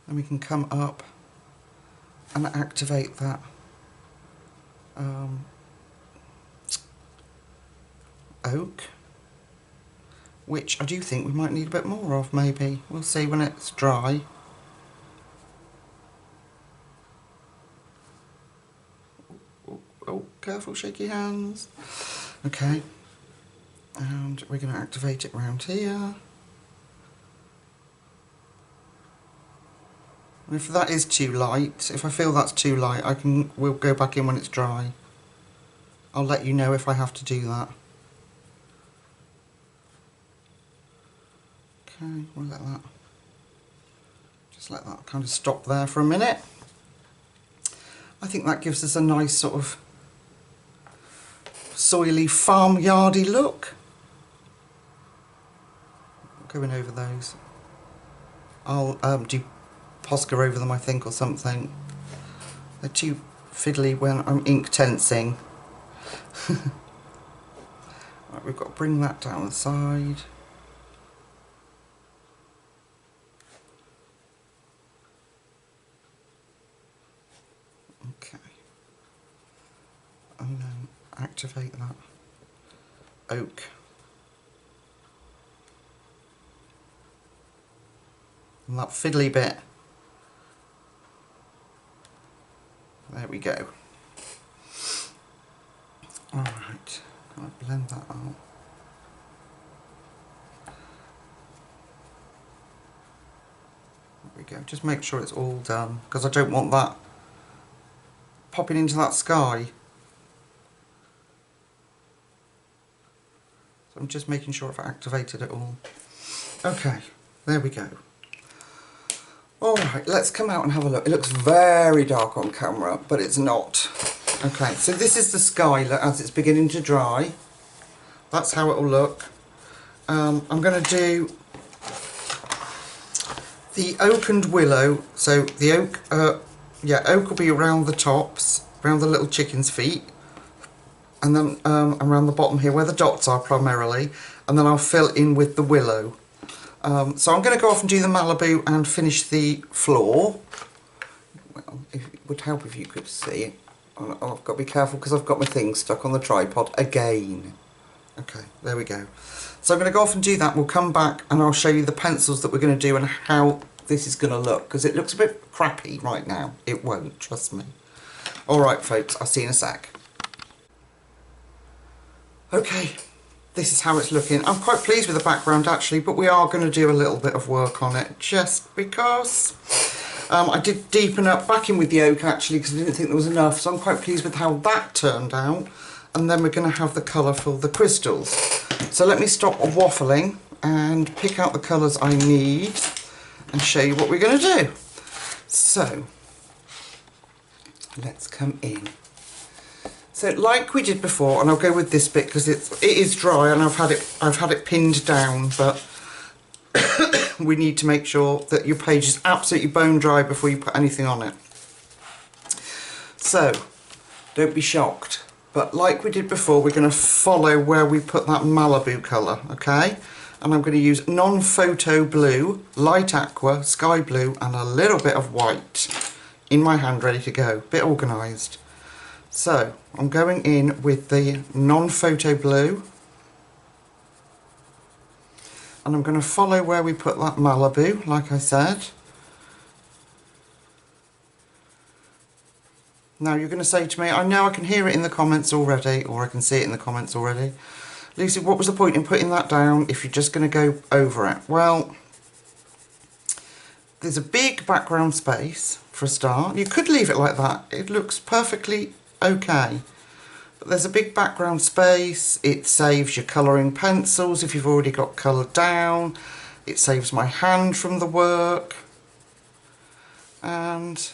Then we can come up and activate that oak, which I do think we might need a bit more of, maybe. We'll see when it's dry. Careful, shaky hands. Okay. And we're going to activate it round here. And if that is too light, if I feel that's too light, we'll go back in when it's dry. I'll let you know if I have to do that. Okay, we'll let that, just let that kind of stop there for a minute. I think that gives us a nice sort of soily, farmyardy look. Going over those. I'll do Posca over them, I think, or something. They're too fiddly when I'm Inktensing. Right, we've got to bring that down the side. Okay. And then activate that oak. And that fiddly bit. There we go. Alright, can I blend that out? There we go, just make sure it's all done, because I don't want that popping into that sky. So I'm just making sure I've activated it all. Okay, there we go. Alright, let's come out and have a look. It looks very dark on camera, but it's not. Okay, so this is the sky as it's beginning to dry. That's how it will look. I'm going to do the oak and willow. So the oak, oak will be around the tops, around the little chicken's feet, and then around the bottom here where the dots are primarily, and then I'll fill in with the willow. So I'm going to go off and do the Malibu and finish the floor. Well, it would help if you could see it. Oh, I've got to be careful because I've got my thing stuck on the tripod again. Okay, there we go. So I'm going to go off and do that. We'll come back and I'll show you the pencils that we're going to do and how this is going to look, because it looks a bit crappy right now. It won't, trust me. Alright folks, I'll see you in a sec. Okay, this is how it's looking. I'm quite pleased with the background actually, but we are going to do a little bit of work on it just because I did deepen up back in with the oak actually because I didn't think there was enough, so I'm quite pleased with how that turned out. And then we're going to have the colour for the crystals. So let me stop waffling and pick out the colours I need and show you what we're going to do. So let's come in. So like we did before, and I'll go with this bit because it is dry and I've had it pinned down, but we need to make sure that your page is absolutely bone dry before you put anything on it. So don't be shocked, but like we did before, we're going to follow where we put that Malibu colour, okay? And I'm going to use non-photo blue, light aqua, sky blue and a little bit of white in my hand, ready to go, bit organised. So I'm going in with the non-photo blue and I'm going to follow where we put that Malibu, like I said. Now you're going to say to me, I know I can hear it in the comments already, or I can see it in the comments already, Lucy, what was the point in putting that down if you're just going to go over it? Well, there's a big background space for a start. You could leave it like that, it looks perfectly okay. But there's a big background space, it saves your colouring pencils if you've already got colour down, it saves my hand from the work, and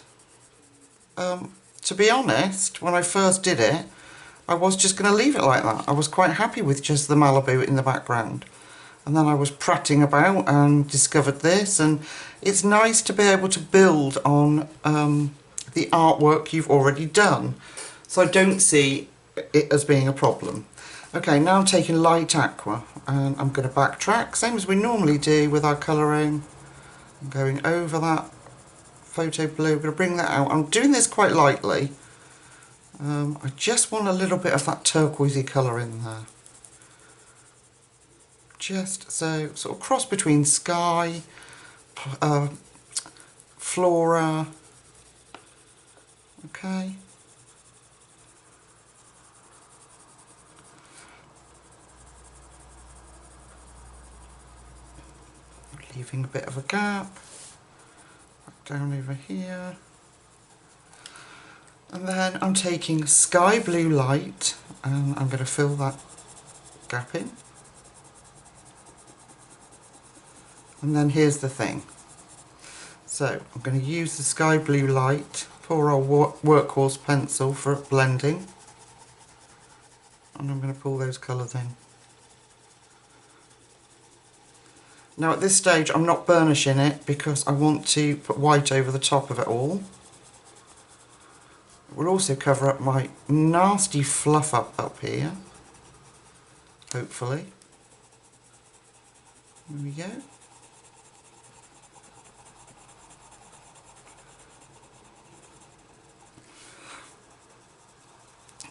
to be honest, when I first did it, I was just going to leave it like that. I was quite happy with just the Malibu in the background. And then I was prattling about and discovered this, and it's nice to be able to build on the artwork you've already done. So I don't see it as being a problem. Okay, now I'm taking light aqua and I'm going to backtrack, same as we normally do with our colouring. I'm going over that photo blue, I'm going to bring that out. I'm doing this quite lightly. I just want a little bit of that turquoisey colour in there. Just so, sort of cross between sky, flora, okay. leaving a bit of a gap. Back down over here. And then I'm taking sky blue light and I'm going to fill that gap in. And then here's the thing. So I'm going to use the sky blue light, poor old workhorse pencil for blending. And I'm going to pull those colours in. Now at this stage I'm not burnishing it because I want to put white over the top of it all. It will also cover up my nasty fluff up here, hopefully. There we go.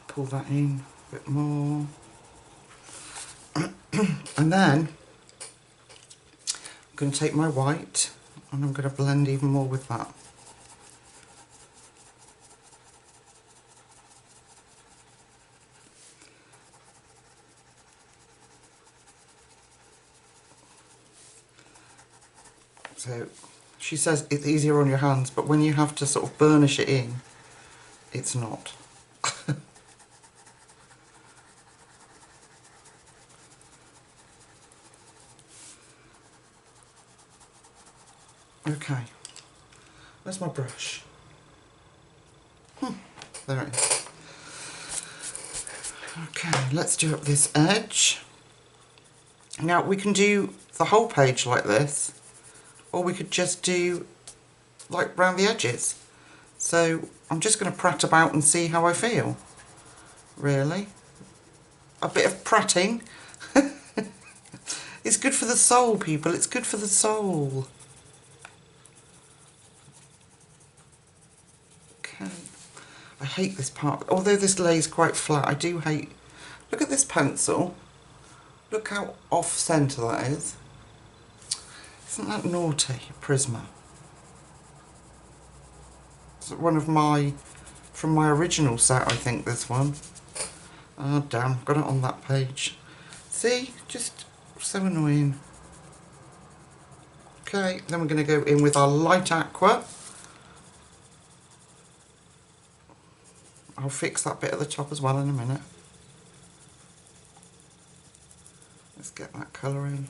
Pull that in a bit more. And then I'm going to take my white and I'm going to blend even more with that. So she says it's easier on your hands, but when you have to sort of burnish it in, it's not. Okay, where's my brush? There it is. Okay, let's do up this edge. Now we can do the whole page like this, or we could just do like round the edges. So I'm just going to prat about and see how I feel, really. A bit of prating. It's good for the soul, people, it's good for the soul. Okay, I hate this part, although this lays quite flat, I do hate, look at this pencil, look how off centre that is. Isn't that naughty, Prisma? It's one of my, from my original set I think, this one. Oh damn, got it on that page. See, just so annoying. Okay, then we're going to go in with our light aqua. I'll fix that bit at the top as well in a minute. Let's get that colour in.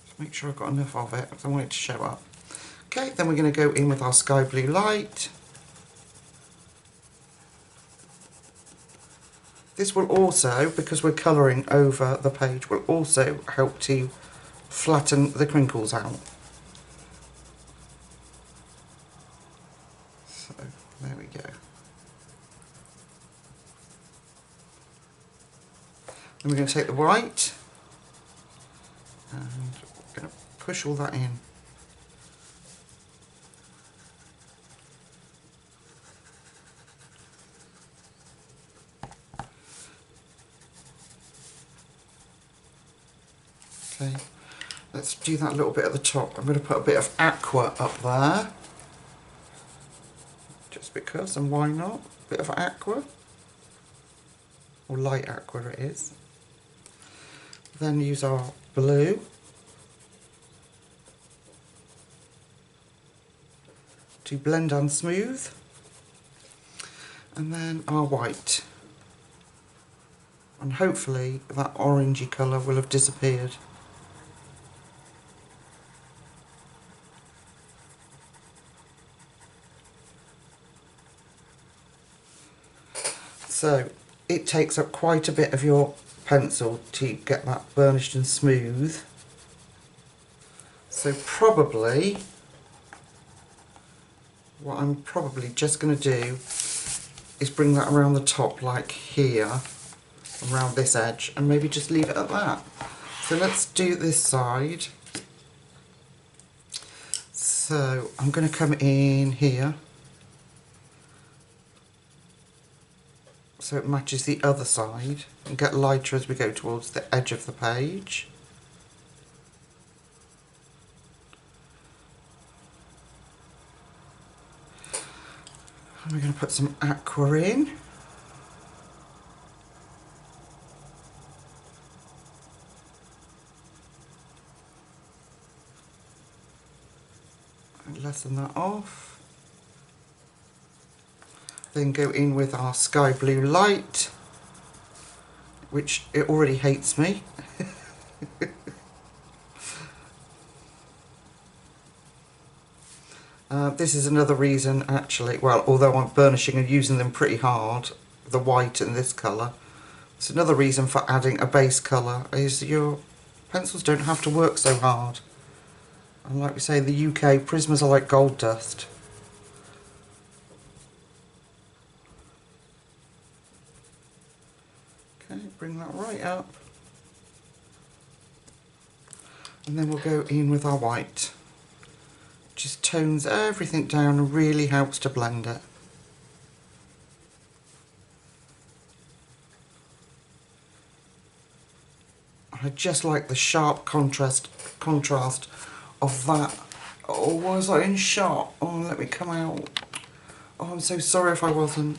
Just make sure I've got enough of it because I want it to show up. Okay, then we're going to go in with our sky blue light. This will also, because we're colouring over the page, will also help to flatten the crinkles out. So, there we go. Then we're going to take the white and we're going to push all that in. Okay, let's do that little bit at the top. I'm going to put a bit of aqua up there. Just because, and why not? A bit of aqua. Or light aqua it is. Then use our blue. To blend and smooth. And then our white. And hopefully that orangey colour will have disappeared. So it takes up quite a bit of your pencil to get that burnished and smooth. So probably, what I'm probably just going to do is bring that around the top like here, around this edge, and maybe just leave it at that. So let's do this side. So I'm going to come in here. So it matches the other side and get lighter as we go towards the edge of the page. And we're going to put some aqua in. lessen that off. Then go in with our sky blue light, which it already hates me. This is another reason actually, well, although I'm burnishing and using them pretty hard, the white and this colour, it's another reason for adding a base colour, is your pencils don't have to work so hard. And like we say in the UK, Prismas are like gold dust. Okay, bring that right up. And then we'll go in with our white. Just tones everything down and really helps to blend it. I just like the sharp contrast of that. Oh, was I in shot? Oh, let me come out. Oh, I'm so sorry if I wasn't.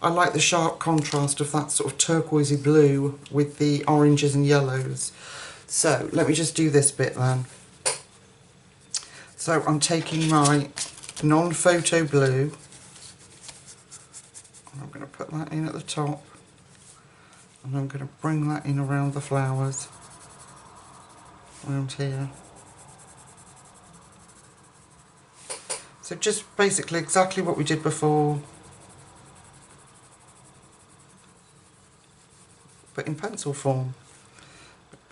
I like the sharp contrast of that sort of turquoisey blue with the oranges and yellows. So let me just do this bit then. So I'm taking my non-photo blue, and I'm going to put that in at the top, and I'm going to bring that in around the flowers, around here. So just basically exactly what we did before, but in pencil form.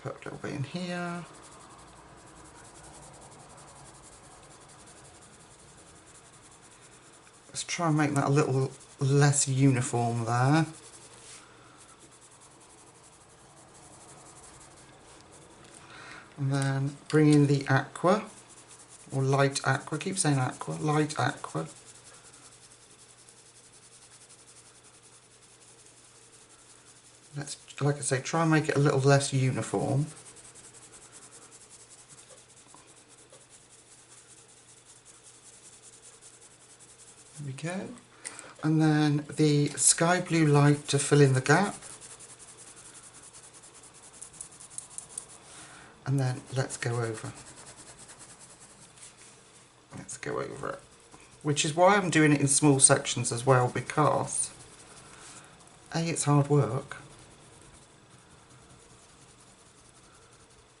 Put a little bit in here. Let's try and make that a little less uniform there. And then bring in the aqua, or light aqua, keep saying aqua, light aqua. Let's, like I say, try and make it a little less uniform. There we go. And then the sky blue light to fill in the gap. And then let's go over. Let's go over it. Which is why I'm doing it in small sections as well, because A, it's hard work,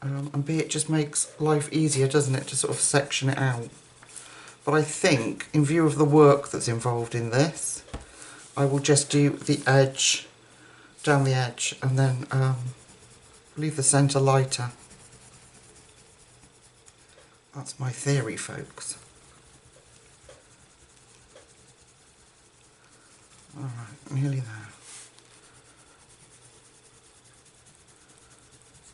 and B, it just makes life easier, doesn't it, to sort of section it out. But I think, in view of the work that's involved in this, I will just do the edge, down the edge, and then leave the centre lighter. That's my theory, folks. Alright, nearly there.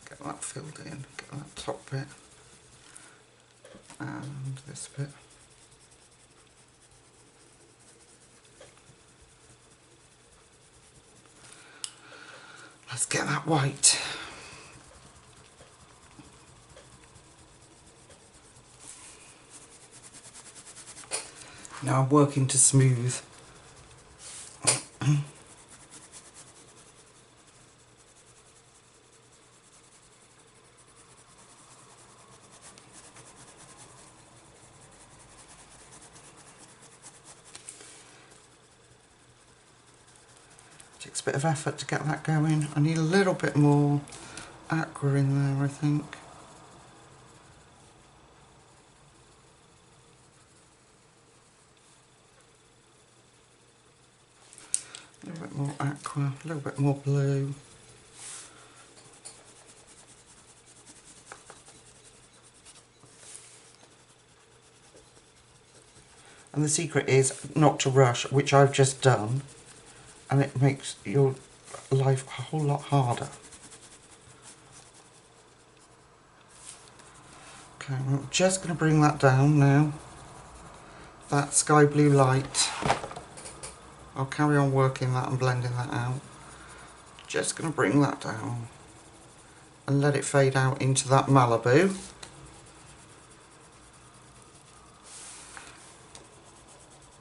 Get that filled in, get that top bit, and this bit. Let's get that white. Now I'm working to smooth. Takes a bit of effort to get that going. I need a little bit more aqua in there, I think. A little bit more aqua, a little bit more blue. And the secret is not to rush, which I've just done, and it makes your life a whole lot harder. Okay, I'm just going to bring that down now. That sky blue light. I'll carry on working that and blending that out. Just going to bring that down and let it fade out into that Malibu.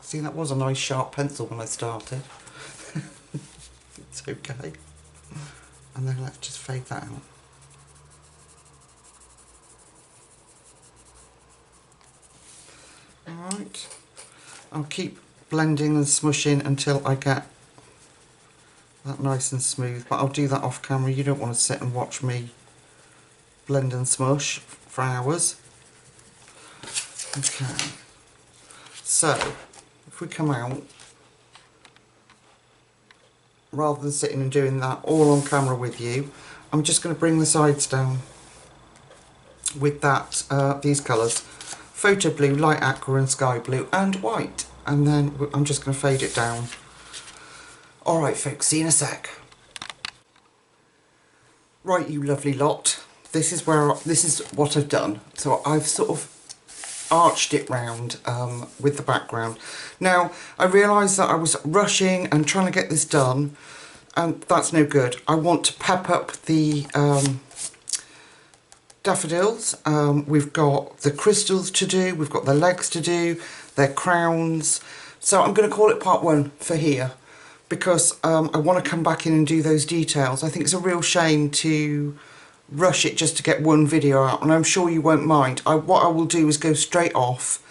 See, that was a nice sharp pencil when I started. It's okay. And then let's just fade that out. Alright, I'll keep blending and smushing until I get that nice and smooth, but I'll do that off camera. You don't want to sit and watch me blend and smush for hours. Okay, so if we come out, rather than sitting and doing that all on camera with you, I'm just going to bring the sides down with that these colours, photo blue, light aqua and sky blue and white, and then I'm just going to fade it down. Alright folks, see you in a sec. Right, you lovely lot, this is what I've done. So I've sort of arched it round with the background. Now I realised that I was rushing and trying to get this done, and that's no good. I want to pep up the daffodils. We've got the crystals to do, we've got the legs to do, their crowns. So I'm going to call it part 1 for here, because I want to come back in and do those details. I think it's a real shame to rush it just to get one video out, and I'm sure you won't mind. What I will do is go straight off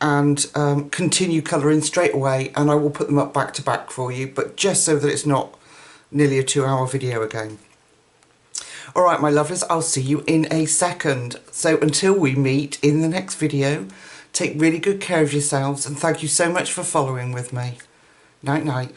and continue colouring straight away, and I will put them up back to back for you, but just so that it's not nearly a 2-hour video again. Alright my lovelies, I'll see you in a second. So until we meet in the next video, take really good care of yourselves, and thank you so much for following with me. Night night.